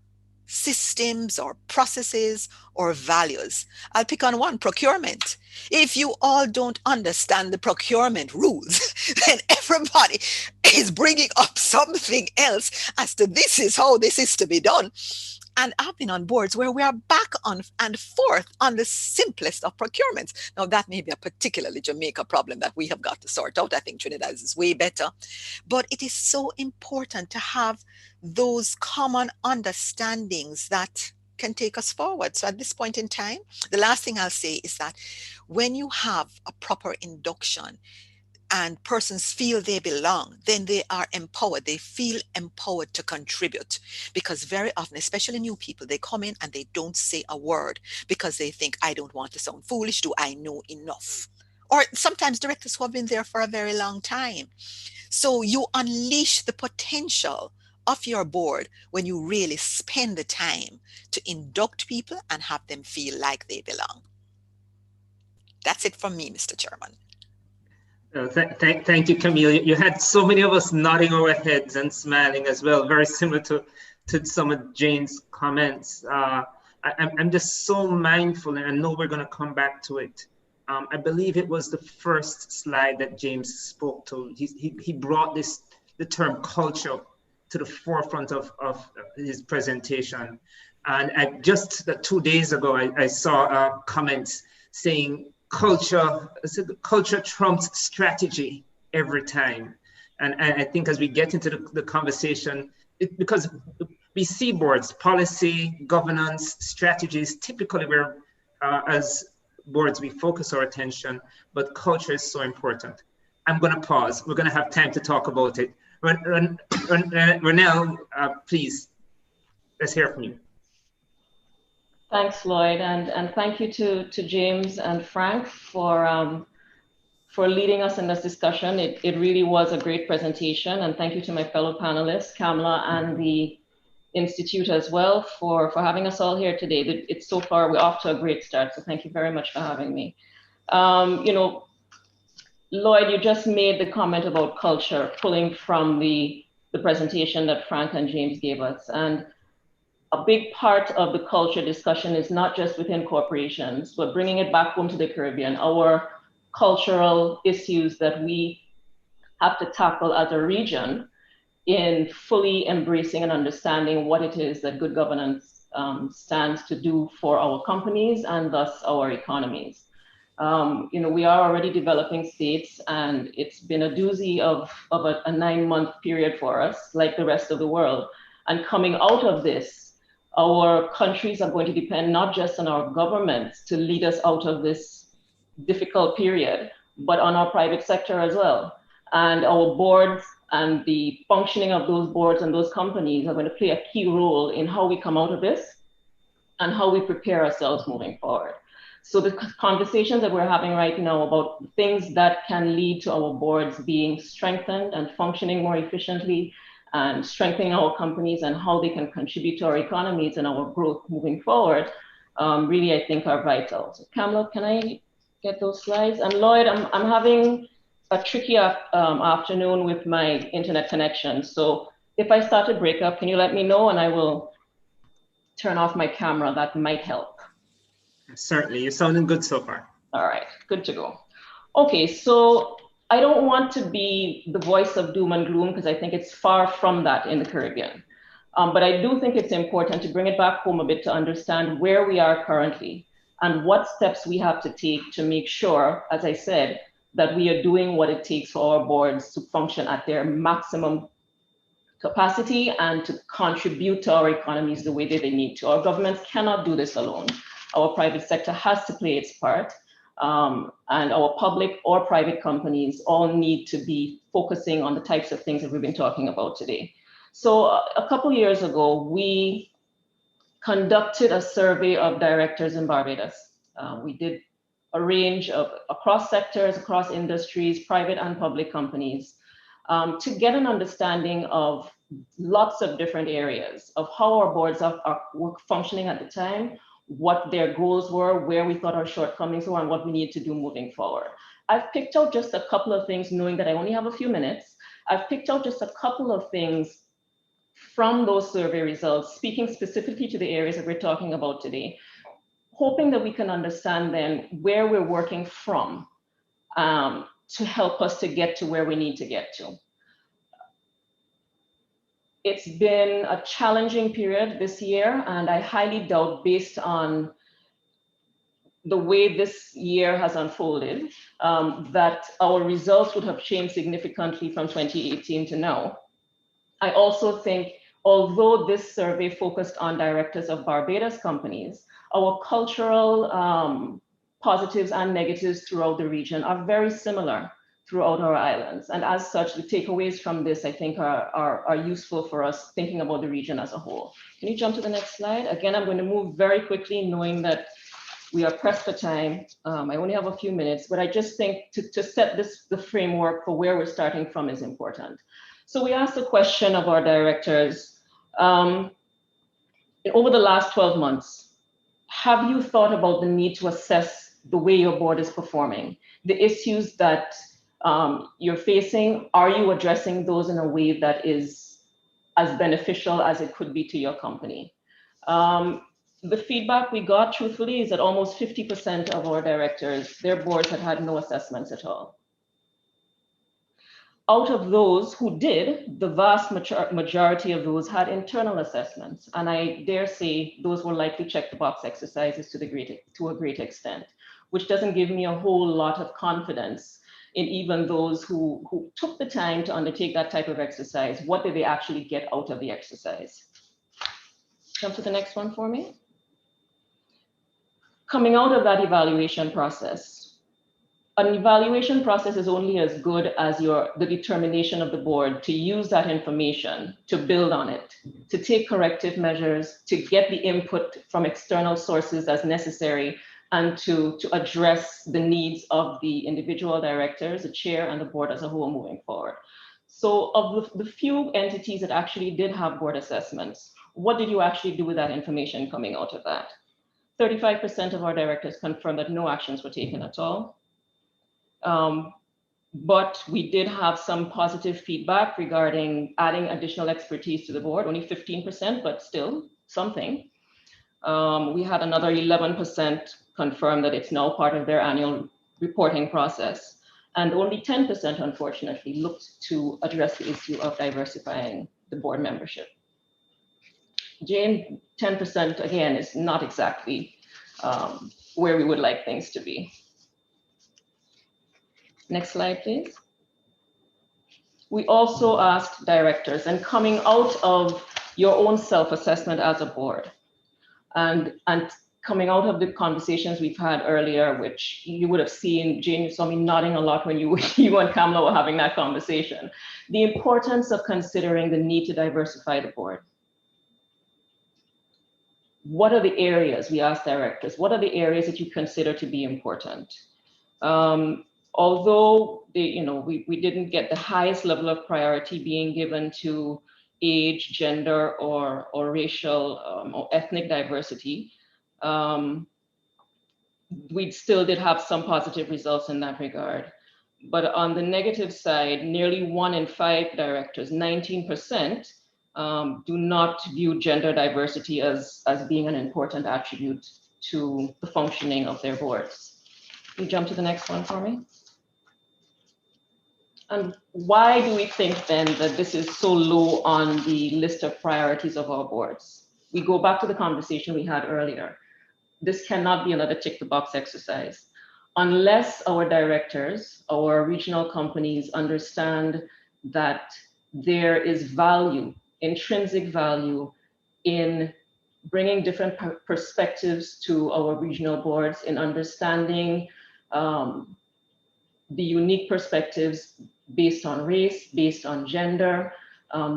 systems or processes or values. I'll pick on one: procurement. If you all don't understand the procurement rules, then everybody is bringing up something else as to this is how this is to be done. And I've been on boards where we are back on and forth on the simplest of procurements. Now, that may be a particularly Jamaica problem that we have got to sort out. I think Trinidad is way better. But it is so important to have those common understandings that can take us forward. So at this point in time, the last thing I'll say is that when you have a proper induction, and persons feel they belong, then they are empowered. They feel empowered to contribute, because very often, especially new people, they come in and they don't say a word because they think, I don't want to sound foolish. Do I know enough? Or sometimes directors who have been there for a very long time. So you unleash the potential of your board when you really spend the time to induct people and have them feel like they belong. That's it from me, Mr. Chairman. Thank you, Camille. You had so many of us nodding our heads and smiling as well, very similar to some of Jane's comments. I'm just so mindful, and I know we're going to come back to it. I believe it was the first slide that James spoke to. He brought the term culture to the forefront of his presentation. And just 2 days ago, I saw a comment saying, culture trumps strategy. every time. And I think as we get into the conversation, because we see boards, policy, governance, strategies, typically where as boards, we focus our attention, but culture is so important. I'm going to pause. We're going to have time to talk about it. Ronelle, please, let's hear from you. Thanks, Lloyd, and thank you to James and Frank for leading us in this discussion. It really was a great presentation, and thank you to my fellow panelists, Kamla and the Institute as well for having us all here today. It's so far, we're off to a great start, so thank you very much for having me. You know, Lloyd, you just made the comment about culture, pulling from the presentation that Frank and James gave us. And a big part of the culture discussion is not just within corporations, but bringing it back home to the Caribbean, our cultural issues that we have to tackle as a region in fully embracing and understanding what it is that good governance stands to do for our companies and thus our economies. You know, we are already developing states, and it's been a doozy of a 9-month period for us, like the rest of the world. And coming out of this, our countries are going to depend not just on our governments to lead us out of this difficult period, but on our private sector as well. And our boards and the functioning of those boards and those companies are going to play a key role in how we come out of this and how we prepare ourselves moving forward. So the conversations that we're having right now about things that can lead to our boards being strengthened and functioning more efficiently and strengthening our companies and how they can contribute to our economies and our growth moving forward, really, I think are vital. So Kamla, can I get those slides? And Lloyd, I'm having a tricky afternoon with my internet connection. So if I start to break up, can you let me know, and I will turn off my camera. That might help. Certainly, you're sounding good so far. All right, good to go. Okay, so I don't want to be the voice of doom and gloom because I think it's far from that in the Caribbean. But I do think it's important to bring it back home a bit to understand where we are currently and what steps we have to take to make sure, as I said, that we are doing what it takes for our boards to function at their maximum capacity and to contribute to our economies the way that they need to. Our governments cannot do this alone. Our private sector has to play its part. And our public or private companies all need to be focusing on the types of things that we've been talking about today. So a couple years ago, we conducted a survey of directors in Barbados. We did a range of across sectors, across industries, private and public companies, to get an understanding of lots of different areas of how our boards were functioning at the time, what their goals were, where we thought our shortcomings were, and what we need to do moving forward. I've picked out just a couple of things, knowing that I only have a few minutes. I've picked out just a couple of things from those survey results, speaking specifically to the areas that we're talking about today, hoping that we can understand then where we're working from to help us to get to where we need to get to. It's been a challenging period this year, and I highly doubt, based on the way this year has unfolded, that our results would have changed significantly from 2018 to now. I also think, although this survey focused on directors of Barbados companies, our cultural positives and negatives throughout the region are very similar throughout our islands. And as such, the takeaways from this, I think, are useful for us thinking about the region as a whole. Can you jump to the next slide? Again, I'm going to move very quickly, knowing that we are pressed for time. I only have a few minutes, but I just think to set the framework for where we're starting from is important. So we asked the question of our directors, over the last 12 months, have you thought about the need to assess the way your board is performing? The issues that you're facing, are you addressing those in a way that is as beneficial as it could be to your company? The feedback we got, truthfully, is that almost 50% of our directors, their boards had no assessments at all. Out of those who did, the vast majority of those had internal assessments. And I dare say those were likely check the box exercises to a great extent, which doesn't give me a whole lot of confidence in even those who took the time to undertake that type of exercise. What did they actually get out of the exercise? Jump to the next one for me. Coming out of that evaluation process, an evaluation process is only as good as the determination of the board to use that information, to build on it, to take corrective measures, to get the input from external sources as necessary, and to address the needs of the individual directors, the chair, and the board as a whole moving forward. So of the few entities that actually did have board assessments, what did you actually do with that information coming out of that? 35% of our directors confirmed that no actions were taken at all. But we did have some positive feedback regarding adding additional expertise to the board, only 15%, but still something. We had another 11% confirm that it's now part of their annual reporting process. And only 10%, unfortunately, looked to address the issue of diversifying the board membership. Jane, 10% again is not exactly where we would like things to be. Next slide, please. We also asked directors, and coming out of your own self-assessment as a board, and coming out of the conversations we've had earlier, which you would have seen, Jane, you saw me nodding a lot when you and Kamala were having that conversation, the importance of considering the need to diversify the board. What are the areas, we asked directors, what are the areas that you consider to be important? Although we didn't get the highest level of priority being given to age, gender, or racial or ethnic diversity, we still did have some positive results in that regard. But on the negative side, nearly 1 in 5 directors, 19%, do not view gender diversity as being an important attribute to the functioning of their boards. Can you jump to the next one for me? And why do we think then that this is so low on the list of priorities of our boards? We go back to the conversation we had earlier. This cannot be another tick the box exercise. Unless our directors, our regional companies understand that there is value, intrinsic value in bringing different perspectives to our regional boards, in understanding the unique perspectives based on race, based on gender,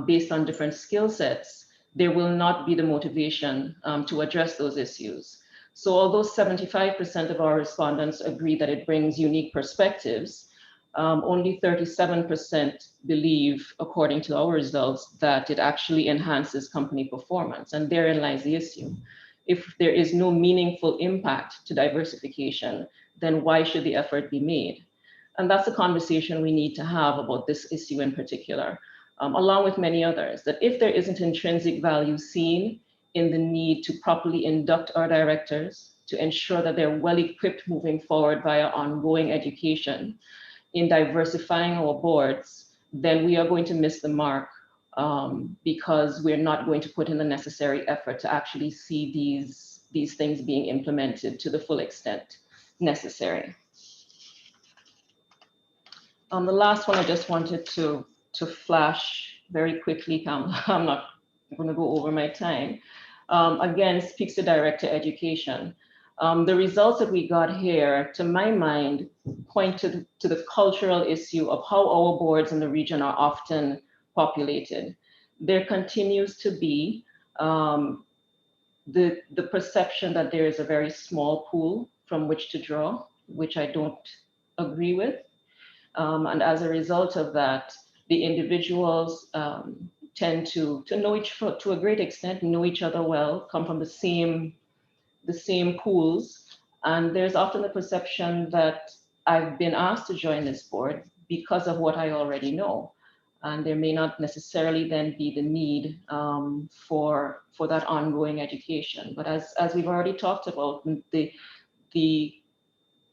based on different skill sets, there will not be the motivation to address those issues. So although 75% of our respondents agree that it brings unique perspectives, only 37% believe, according to our results, that it actually enhances company performance. And therein lies the issue. If there is no meaningful impact to diversification, then why should the effort be made? And that's a conversation we need to have about this issue in particular, along with many others, that if there isn't intrinsic value seen in the need to properly induct our directors, to ensure that they're well equipped moving forward via ongoing education, in diversifying our boards, then we are going to miss the mark because we're not going to put in the necessary effort to actually see these things being implemented to the full extent necessary. The last one I just wanted to flash very quickly, I'm not going to go over my time, again, speaks to director education. The results that we got here, to my mind, point to the cultural issue of how our boards in the region are often populated. There continues to be the perception that there is a very small pool from which to draw, which I don't agree with. And as a result of that, the individuals tend to know to a great extent, know each other well, come from the same pools. And there's often the perception that I've been asked to join this board because of what I already know. And there may not necessarily then be the need for that ongoing education. But as we've already talked about,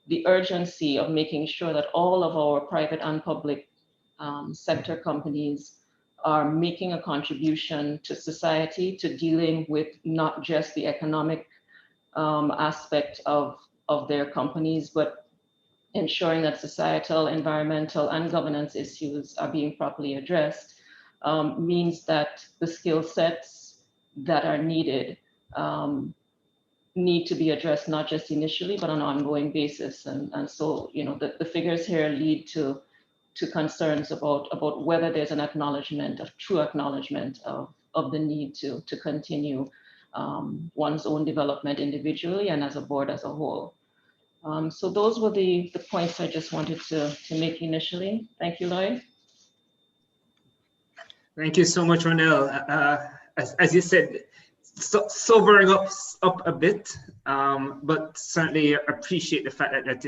the urgency of making sure that all of our private and public sector companies are making a contribution to society, to dealing with not just the economic aspect of their companies, but ensuring that societal, environmental, and governance issues are being properly addressed, means that the skill sets that are needed need to be addressed not just initially, but on an ongoing basis. And so, you know, the figures here lead to concerns about whether there's an acknowledgement, a true acknowledgement of the need to continue one's own development individually and as a board as a whole. So those were the points I just wanted to make initially. Thank you, Lloyd. Thank you so much, Ronelle. As you said, sobering up a bit, but certainly appreciate the fact that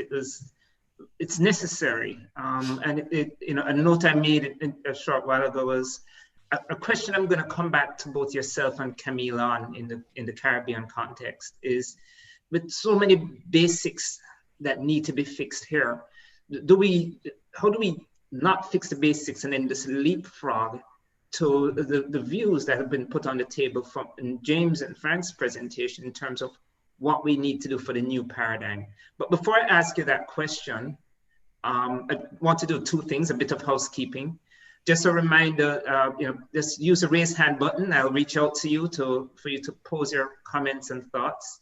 it's necessary. And you know, a note I made a short while ago was a question I'm going to come back to both yourself and Camille on in the Caribbean context is, with so many basics that need to be fixed here, how do we not fix the basics and then just leapfrog to the views that have been put on the table from James and Frank's presentation in terms of what we need to do for the new paradigm? But before I ask you that question, I want to do two things, a bit of housekeeping. Just a reminder, you know, just use the raise hand button. I'll reach out to you for you to pose your comments and thoughts.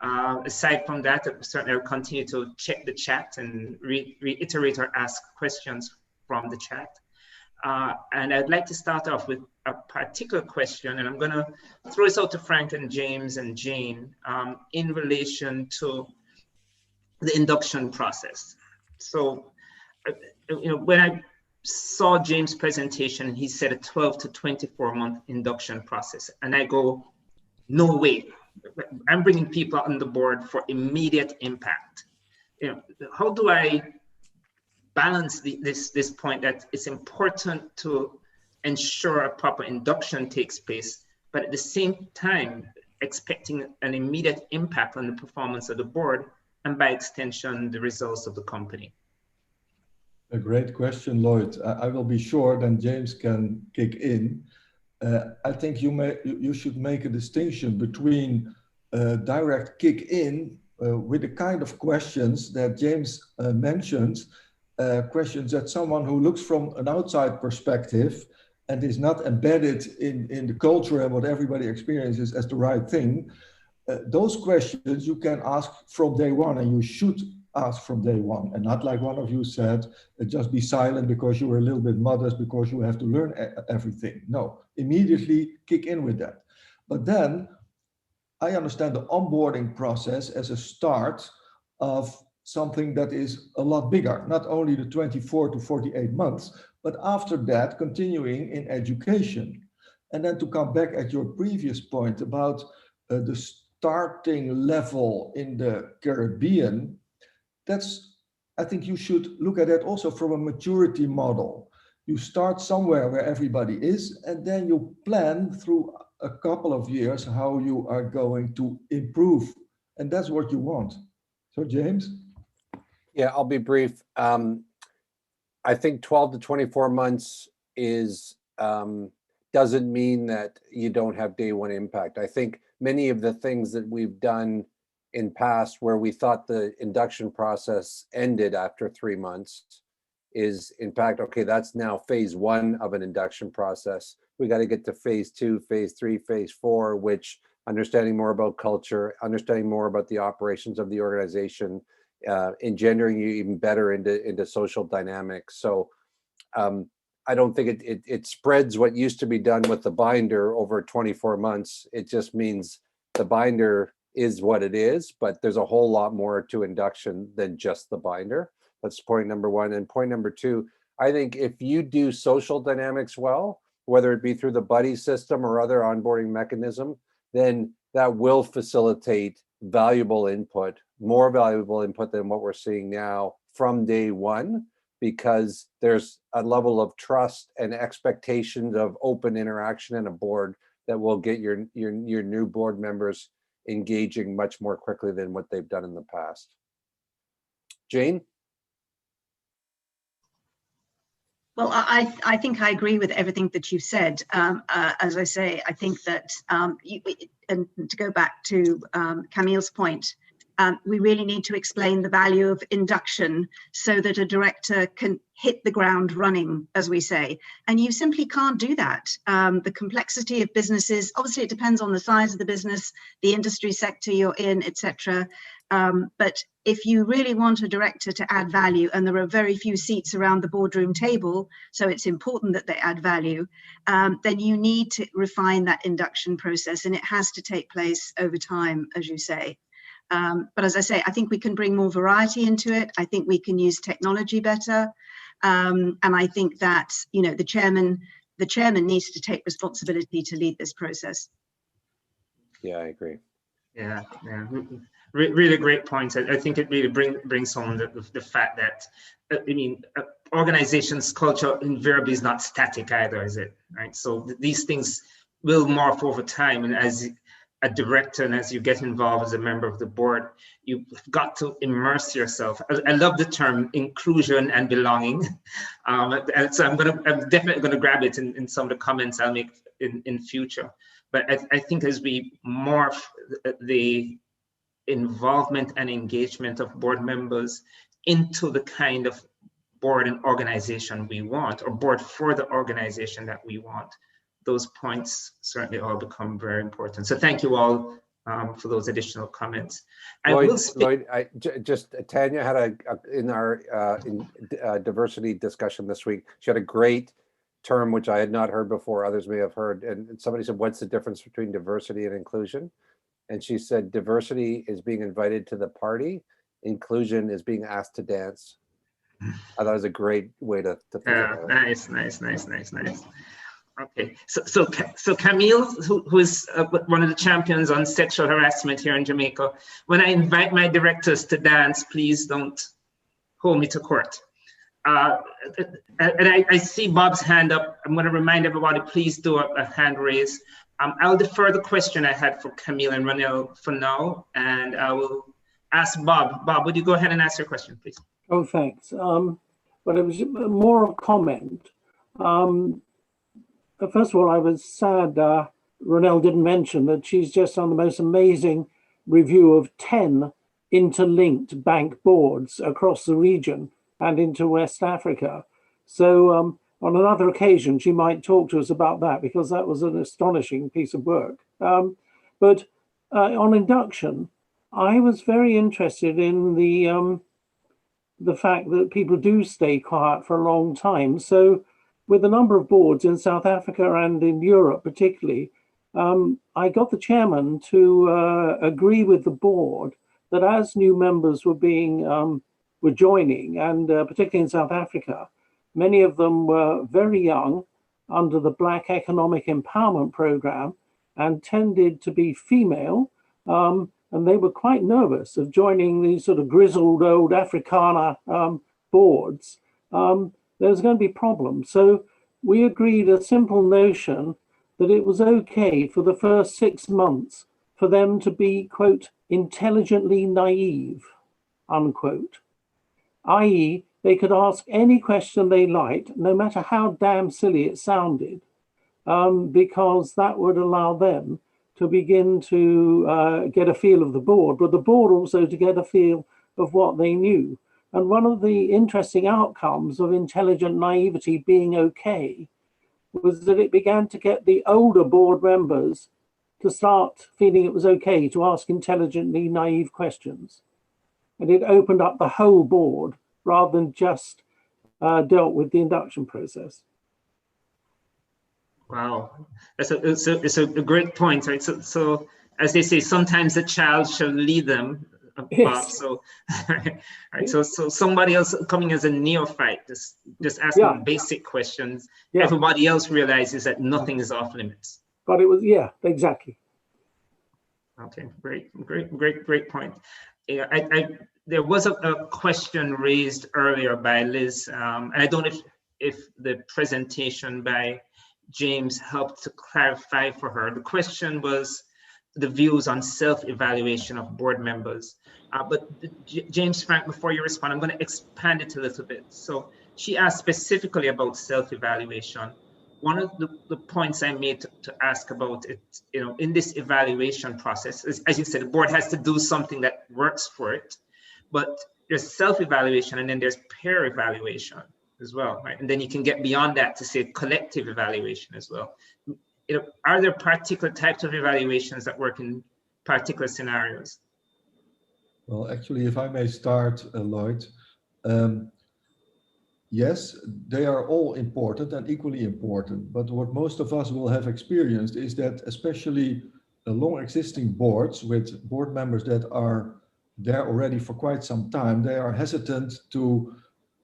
Aside from that, certainly I'll continue to check the chat and reiterate or ask questions from the chat. And I'd like to start off with a particular question, and I'm going to throw this out to Frank and James and Jane in relation to the induction process. So, you know, when I saw James' presentation, he said a 12 to 24 month induction process, and I go, no way. I'm bringing people on the board for immediate impact. You know, how do I balance this point that it's important to ensure a proper induction takes place, but at the same time expecting an immediate impact on the performance of the board and by extension the results of the company? A great question, Lloyd. I will be short and James can kick in. I think you should make a distinction between direct kick in with the kind of questions that James mentioned, questions that someone who looks from an outside perspective and is not embedded in the culture and what everybody experiences as the right thing. Those questions you can ask from day one, and you should ask from day one, and not like one of you said, just be silent because you were a little bit modest because you have to learn everything. No, immediately kick in with that. But then I understand the onboarding process as a start of something that is a lot bigger, not only the 24 to 48 months, but after that continuing in education. And then to come back at your previous point about the starting level in the Caribbean, I think you should look at it also from a maturity model. You start somewhere where everybody is, and then you plan through a couple of years how you are going to improve. And that's what you want. So James? Yeah, I'll be brief. I think 12 to 24 months is doesn't mean that you don't have day one impact. I think many of the things that we've done in past where we thought the induction process ended after 3 months is in fact, okay, that's now phase one of an induction process. We got to get to phase 2, phase 3, phase 4, which understanding more about culture, understanding more about the operations of the organization, engendering you even better into social dynamics. So I don't think it spreads what used to be done with the binder over 24 months. It just means the binder is what it is, but there's a whole lot more to induction than just the binder. That's point number one. And point number two, I think if you do social dynamics well, whether it be through the buddy system or other onboarding mechanism, then that will facilitate valuable input, more valuable input than what we're seeing now from day one, because there's a level of trust and expectations of open interaction in a board that will get your new board members engaging much more quickly than what they've done in the past. Jane? Well, I think I agree with everything that you said. As I say, I think that, and to go back to Camille's point, we really need to explain the value of induction so that a director can hit the ground running, as we say. And you simply can't do that. The complexity of businesses, obviously it depends on the size of the business, the industry sector you're in, etc. But if you really want a director to add value, and there are very few seats around the boardroom table, so it's important that they add value, then you need to refine that induction process, and it has to take place over time, as you say. But as I say, I think we can bring more variety into it. I think we can use technology better. And I think that, you know, the chairman needs to take responsibility to lead this process. Yeah, I agree. Yeah, yeah. Really great points. I think it really brings home the fact that, I mean, organizations' culture invariably is not static either, is it? Right. So these things will morph over time, and as a director and as you get involved as a member of the board, you've got to immerse yourself. I love the term inclusion and belonging. And so I'm definitely going to grab it in some of the comments I'll make in future. But I think as we morph the involvement and engagement of board members into the kind of board and organization we want, or board for the organization that we want, those points certainly all become very important. So thank you all for those additional comments. Lloyd, just Tanya had in our diversity discussion this week, she had a great term which I had not heard before, others may have heard, and somebody said, what's the difference between diversity and inclusion? And she said, diversity is being invited to the party, inclusion is being asked to dance. I thought it was a great way to think about it. Nice. Okay, so Camille, who is one of the champions on sexual harassment here in Jamaica, when I invite my directors to dance, please don't hold me to court. And I see Bob's hand up. I'm going to remind everybody, please do a hand raise. I'll defer the question I had for Camille and Ronelle for now, and I will ask Bob. Bob, would you go ahead and ask your question, please? Oh, thanks. But it was more a comment. First of all, I was sad Ronelle didn't mention that she's just done the most amazing review of 10 interlinked bank boards across the region and into West Africa. So on another occasion, she might talk to us about that, because that was an astonishing piece of work. But on induction, I was very interested in the fact that people do stay quiet for a long time. So with a number of boards in South Africa and in Europe particularly, I got the chairman to agree with the board that as new members were joining, and particularly in South Africa, many of them were very young under the Black Economic Empowerment Program and tended to be female, and they were quite nervous of joining these sort of grizzled old Afrikaner boards. There was going to be problems. So we agreed a simple notion that it was okay for the first 6 months for them to be, quote, intelligently naive, unquote, i.e., they could ask any question they liked, no matter how damn silly it sounded, because that would allow them to begin to get a feel of the board, but the board also to get a feel of what they knew. And one of the interesting outcomes of intelligent naivety being okay was that it began to get the older board members to start feeling it was okay to ask intelligently naive questions. And it opened up the whole board rather than just dealt with the induction process. Wow, it's a great point, right? So as they say, sometimes the child shall lead them, Bob. Yes. So, right. So somebody else coming as a neophyte, just asking basic questions. Yeah. Everybody else realizes that nothing is off limits. But it was, yeah, exactly. Okay, great point. Yeah, there was a question raised earlier by Liz, and I don't know if the presentation by James helped to clarify for her. The question was the views on self-evaluation of board members. But James, Frank, before you respond, I'm going to expand it a little bit. So she asked specifically about self-evaluation. one of the points I made to ask about it, in this evaluation process, is, as you said, the board has to do something that works for it, but there's self-evaluation and then there's peer evaluation as well, right? And then you can get beyond that to say collective evaluation as well. Are there particular types of evaluations that work in particular scenarios? Well, actually, if I may start, Lloyd, yes, they are all important and equally important. But what most of us will have experienced is that especially long existing boards with board members that are there already for quite some time, they are hesitant to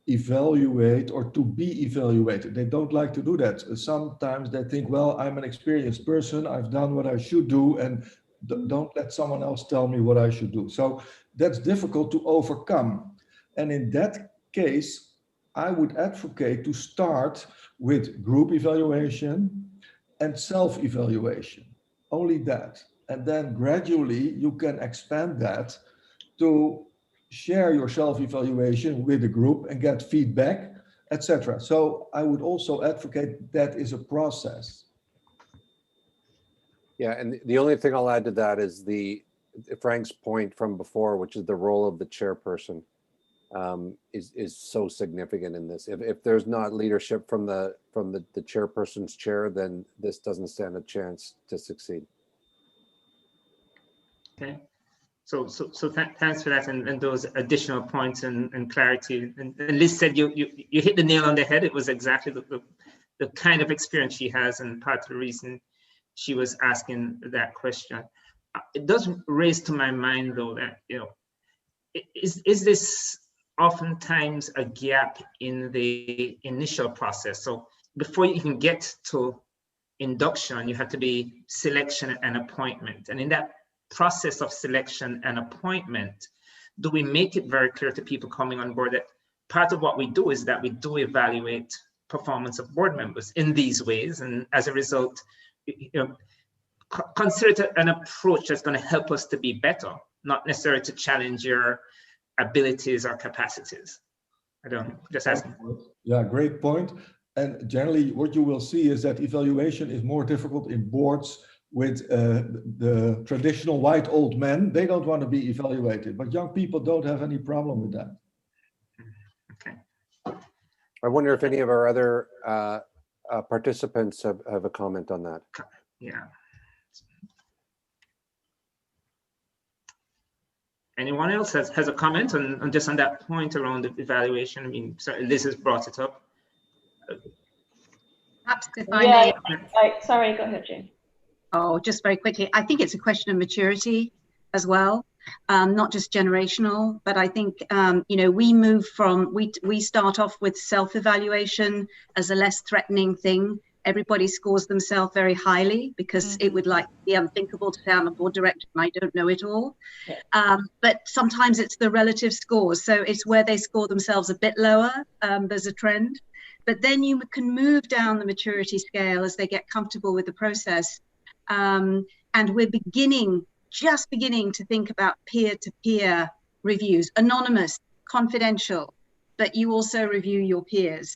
evaluate or to be evaluated. They don't like to do that. Sometimes they think, well, I'm an experienced person, I've done what I should do, and don't let someone else tell me what I should do. So that's difficult to overcome. And in that case, I would advocate to start with group evaluation and self-evaluation, only that. And then gradually you can expand that to share your self-evaluation with the group and get feedback, etc. So I would also advocate that is a process. Yeah, and the only thing I'll add to that is Frank's point from before, which is the role of the chairperson is so significant in this. If there's not leadership from the chairperson's chair, then this doesn't stand a chance to succeed. Okay. So thanks for that and those additional points and clarity. And Liz said you hit the nail on the head. It was exactly the kind of experience she has, and part of the reason she was asking that question. It does raise to my mind though that, is this oftentimes a gap in the initial process? So before you can get to induction, you have to be selection and appointment. And in that process of selection and appointment, do we make it very clear to people coming on board that part of what we do is that we do evaluate performance of board members in these ways, and as a result, consider it an approach that's going to help us to be better, not necessarily to challenge your abilities or capacities? I don't know, just asking. Yeah, great point. And generally what you will see is that evaluation is more difficult in boards with the traditional white old men. They don't want to be evaluated, but young people don't have any problem with that. Okay. I wonder if any of our other participants have a comment on that. Yeah. Anyone else has a comment on just on that point around the evaluation? I mean, so Liz has brought it up. Perhaps if I may. Sorry, go ahead, Jane. Oh, just very quickly. I think it's a question of maturity as well, not just generational, but I think, we move from, we start off with self-evaluation as a less threatening thing. Everybody scores themselves very highly because it would be unthinkable to say I'm a board director and I don't know it all. Yeah. But sometimes it's the relative scores. So it's where they score themselves a bit lower. There's a trend. But then you can move down the maturity scale as they get comfortable with the process. And we're just beginning to think about peer-to-peer reviews, anonymous, confidential, but you also review your peers.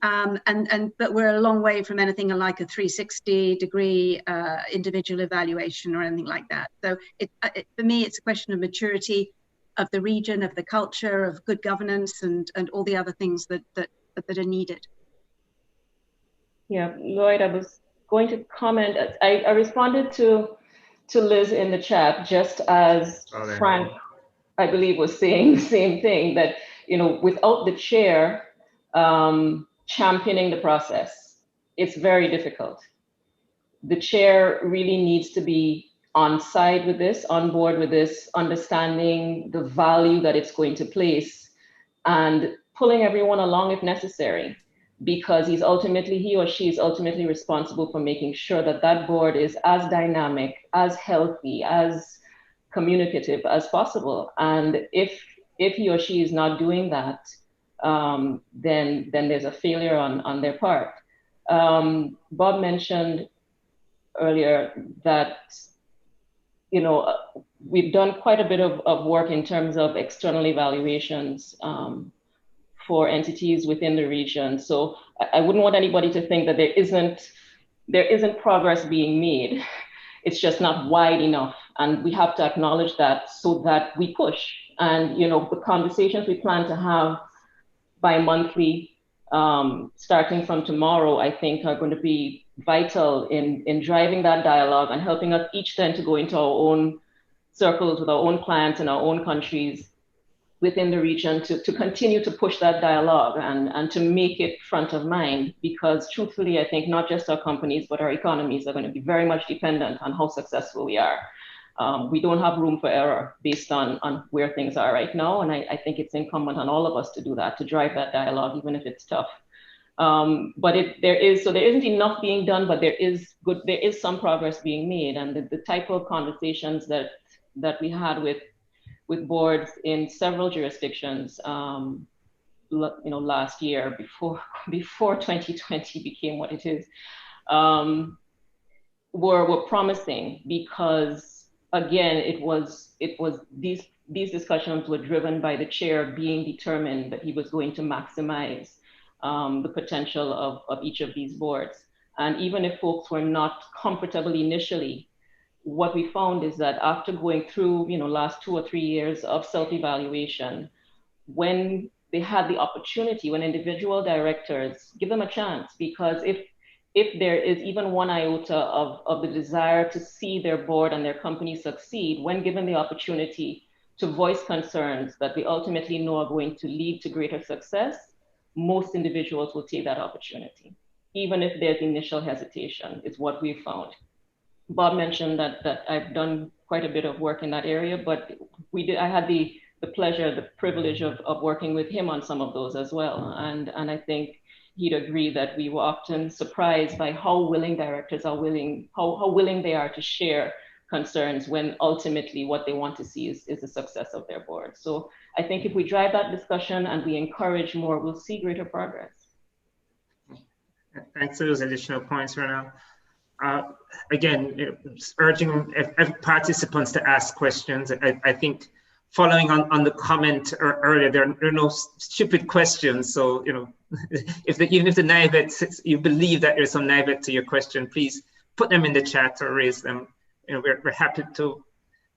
But we're a long way from anything like a 360-degree individual evaluation or anything like that. So for me, it's a question of maturity of the region, of the culture, of good governance, and all the other things that are needed. Yeah, Lloyd, I was going to comment. I responded to Liz in the chat, just as Frank, I believe, was saying the same thing, that without the chair championing the process, it's very difficult. The chair really needs to be on side with this, on board with this, understanding the value that it's going to place and pulling everyone along if necessary, because he or she is ultimately responsible for making sure that that board is as dynamic, as healthy, as communicative as possible. And if he or she is not doing that, then there's a failure on their part. Bob mentioned earlier that we've done quite a bit of work in terms of external evaluations for entities within the region. So I wouldn't want anybody to think that there isn't progress being made. It's just not wide enough. And we have to acknowledge that so that we push. And, you know, the conversations we plan to have bi-monthly, starting from tomorrow, I think are going to be vital in driving that dialogue and helping us each then to go into our own circles with our own clients in our own countries within the region to continue to push that dialogue and to make it front of mind, because truthfully, I think not just our companies, but our economies are going to be very much dependent on how successful we are. We don't have room for error based on where things are right now. And I think it's incumbent on all of us to do that, to drive that dialogue, even if it's tough. But there isn't enough being done, but there is some progress being made. And the type of conversations that we had with boards in several jurisdictions, last year before 2020 became what it is, were promising, because again, it was these discussions were driven by the chair being determined that he was going to maximize the potential of each of these boards. And even if folks were not comfortable initially, what we found is that after going through, last 2 or 3 years of self-evaluation, when they had the opportunity, when individual directors give them a chance, because if there is even one iota of the desire to see their board and their company succeed, when given the opportunity to voice concerns that they ultimately know are going to lead to greater success, most individuals will take that opportunity, even if there's initial hesitation, is what we've found. Bob mentioned that I've done quite a bit of work in that area, but I had the pleasure, the privilege of working with him on some of those as well. And I think he'd agree that we were often surprised by how willing directors are how willing they are to share concerns, when ultimately what they want to see is the success of their board. So I think if we drive that discussion and we encourage more, we'll see greater progress. Thanks for those additional points, Ronald. Again, urging participants to ask questions. I think following on the comment earlier, there are no stupid questions. So, even if the naivete, you believe that there's some naivete to your question, please put them in the chat or raise them. We're happy to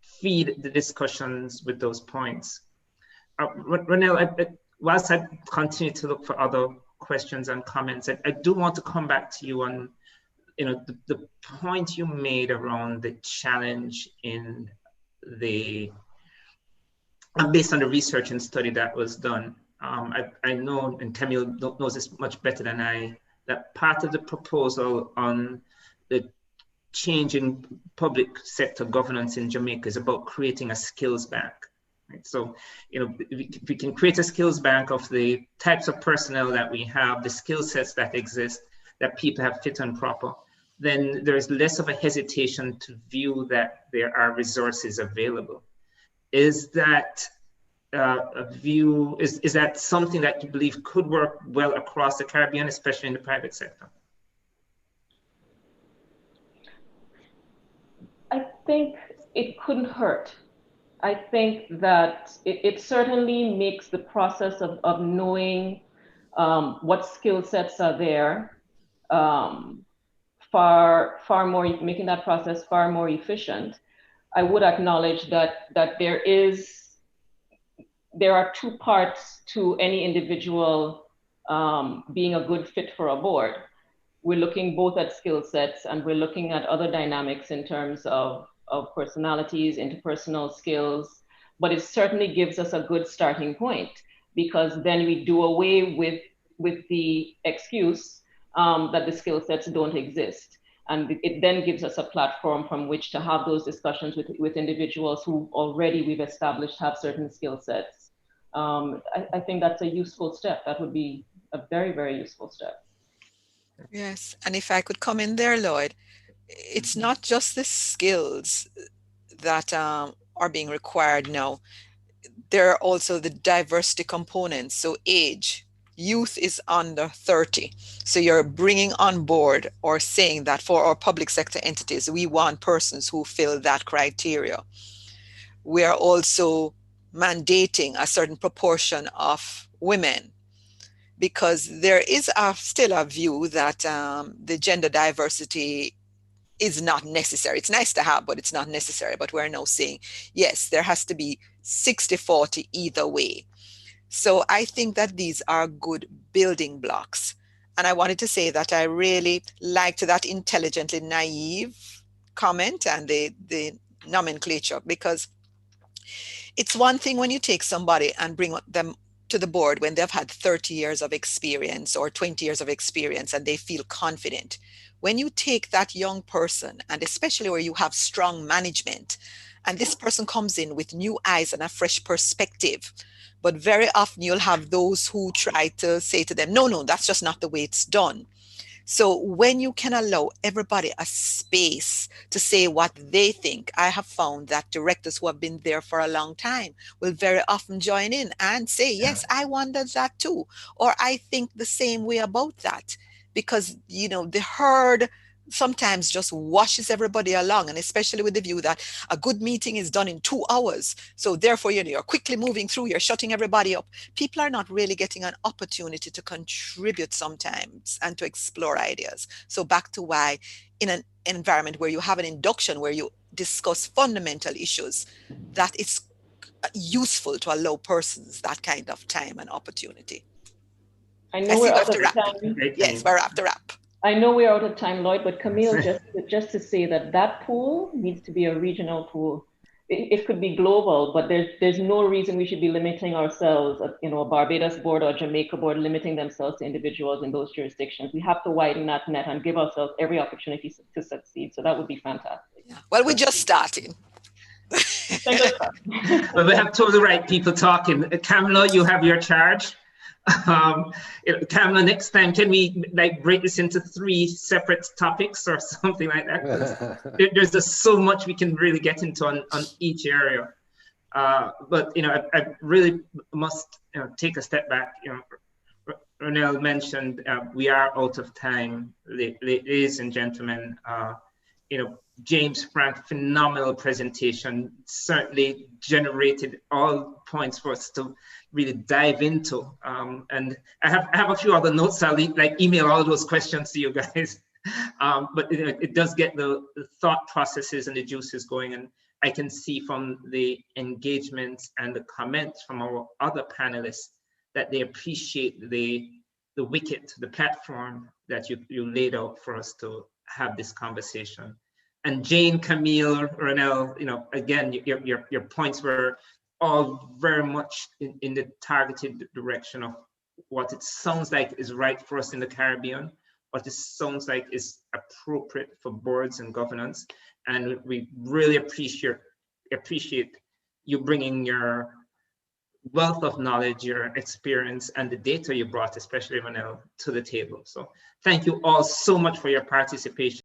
feed the discussions with those points. Ronell, whilst I continue to look for other questions and comments, I do want to come back to you on the point you made around the challenge in based on the research and study that was done. I know, and Camille knows this much better than I, that part of the proposal on the change in public sector governance in Jamaica is about creating a skills bank. Right? So, if we can create a skills bank of the types of personnel that we have, the skill sets that exist, that people have fit and proper, then there's less of a hesitation to view that there are resources available. Is that a view, is that something that you believe could work well across the Caribbean, especially in the private sector? I think it couldn't hurt. I think that it certainly makes the process of knowing what skill sets are there far more, making that process far more efficient. I would acknowledge that there are two parts to any individual being a good fit for a board. We're looking both at skill sets, and we're looking at other dynamics in terms of personalities, interpersonal skills, but it certainly gives us a good starting point, because then we do away with the excuse that the skill sets don't exist. And it then gives us a platform from which to have those discussions with individuals who already we've established have certain skill sets. I think that's a useful step. That would be a very, very useful step. Yes, and if I could come in there, Lloyd, it's not just the skills that are being required now. There are also the diversity components. So age, youth is under 30. So you're bringing on board or saying that for our public sector entities, we want persons who fill that criteria. We are also mandating a certain proportion of women because there is still a view that the gender diversity is not necessary. It's nice to have, but it's not necessary. But we're now saying, yes, there has to be 60-40 either way. So I think that these are good building blocks. And I wanted to say that I really liked that intelligently naive comment and the nomenclature, because it's one thing when you take somebody and bring them to the board when they've had 30 years of experience or 20 years of experience and they feel confident. When you take that young person, and especially where you have strong management, and this person comes in with new eyes and a fresh perspective, but very often you'll have those who try to say to them, no, that's just not the way it's done. So when you can allow everybody a space to say what they think, I have found that directors who have been there for a long time will very often join in and say, yes, I wondered that too, or I think the same way about that. Because, you know, the herd sometimes just washes everybody along, and especially with the view that a good meeting is done in 2 hours. So therefore, you know, you're quickly moving through, you're shutting everybody up. People are not really getting an opportunity to contribute sometimes and to explore ideas. So back to why in an environment where you have an induction, where you discuss fundamental issues, that it's useful to allow persons that kind of time and opportunity. I know we're out of time. Yes, we're out to wrap. I know we're out of time, Lloyd, but Camille, just to say that pool needs to be a regional pool. It could be global, but there's no reason we should be limiting ourselves, you know, a Barbados board or Jamaica board limiting themselves to individuals in those jurisdictions. We have to widen that net and give ourselves every opportunity to succeed. So that would be fantastic. Yeah. Well, we're just starting. Well, we have told the right people talking. Kamala, you have your charge. Kamala, next time, can we like break this into 3 separate topics or something like that? There's just so much we can really get into on each area. But you know, I really must take a step back. You know, Ronelle mentioned we are out of time, ladies and gentlemen. You know, James, Frank, phenomenal presentation. Certainly generated all points for us to really dive into. And I have a few other notes. I'll email all those questions to you guys. But it does get the thought processes and the juices going. And I can see from the engagements and the comments from our other panelists that they appreciate the wicket, the platform that you laid out for us to have this conversation. And Jane, Camille, Ronelle, you know, again, your points were all very much in the targeted direction of what it sounds like is right for us in the Caribbean, what it sounds like is appropriate for boards and governance. And we really appreciate you bringing your wealth of knowledge, your experience, and the data you brought, especially Ronelle, to the table. So thank you all so much for your participation.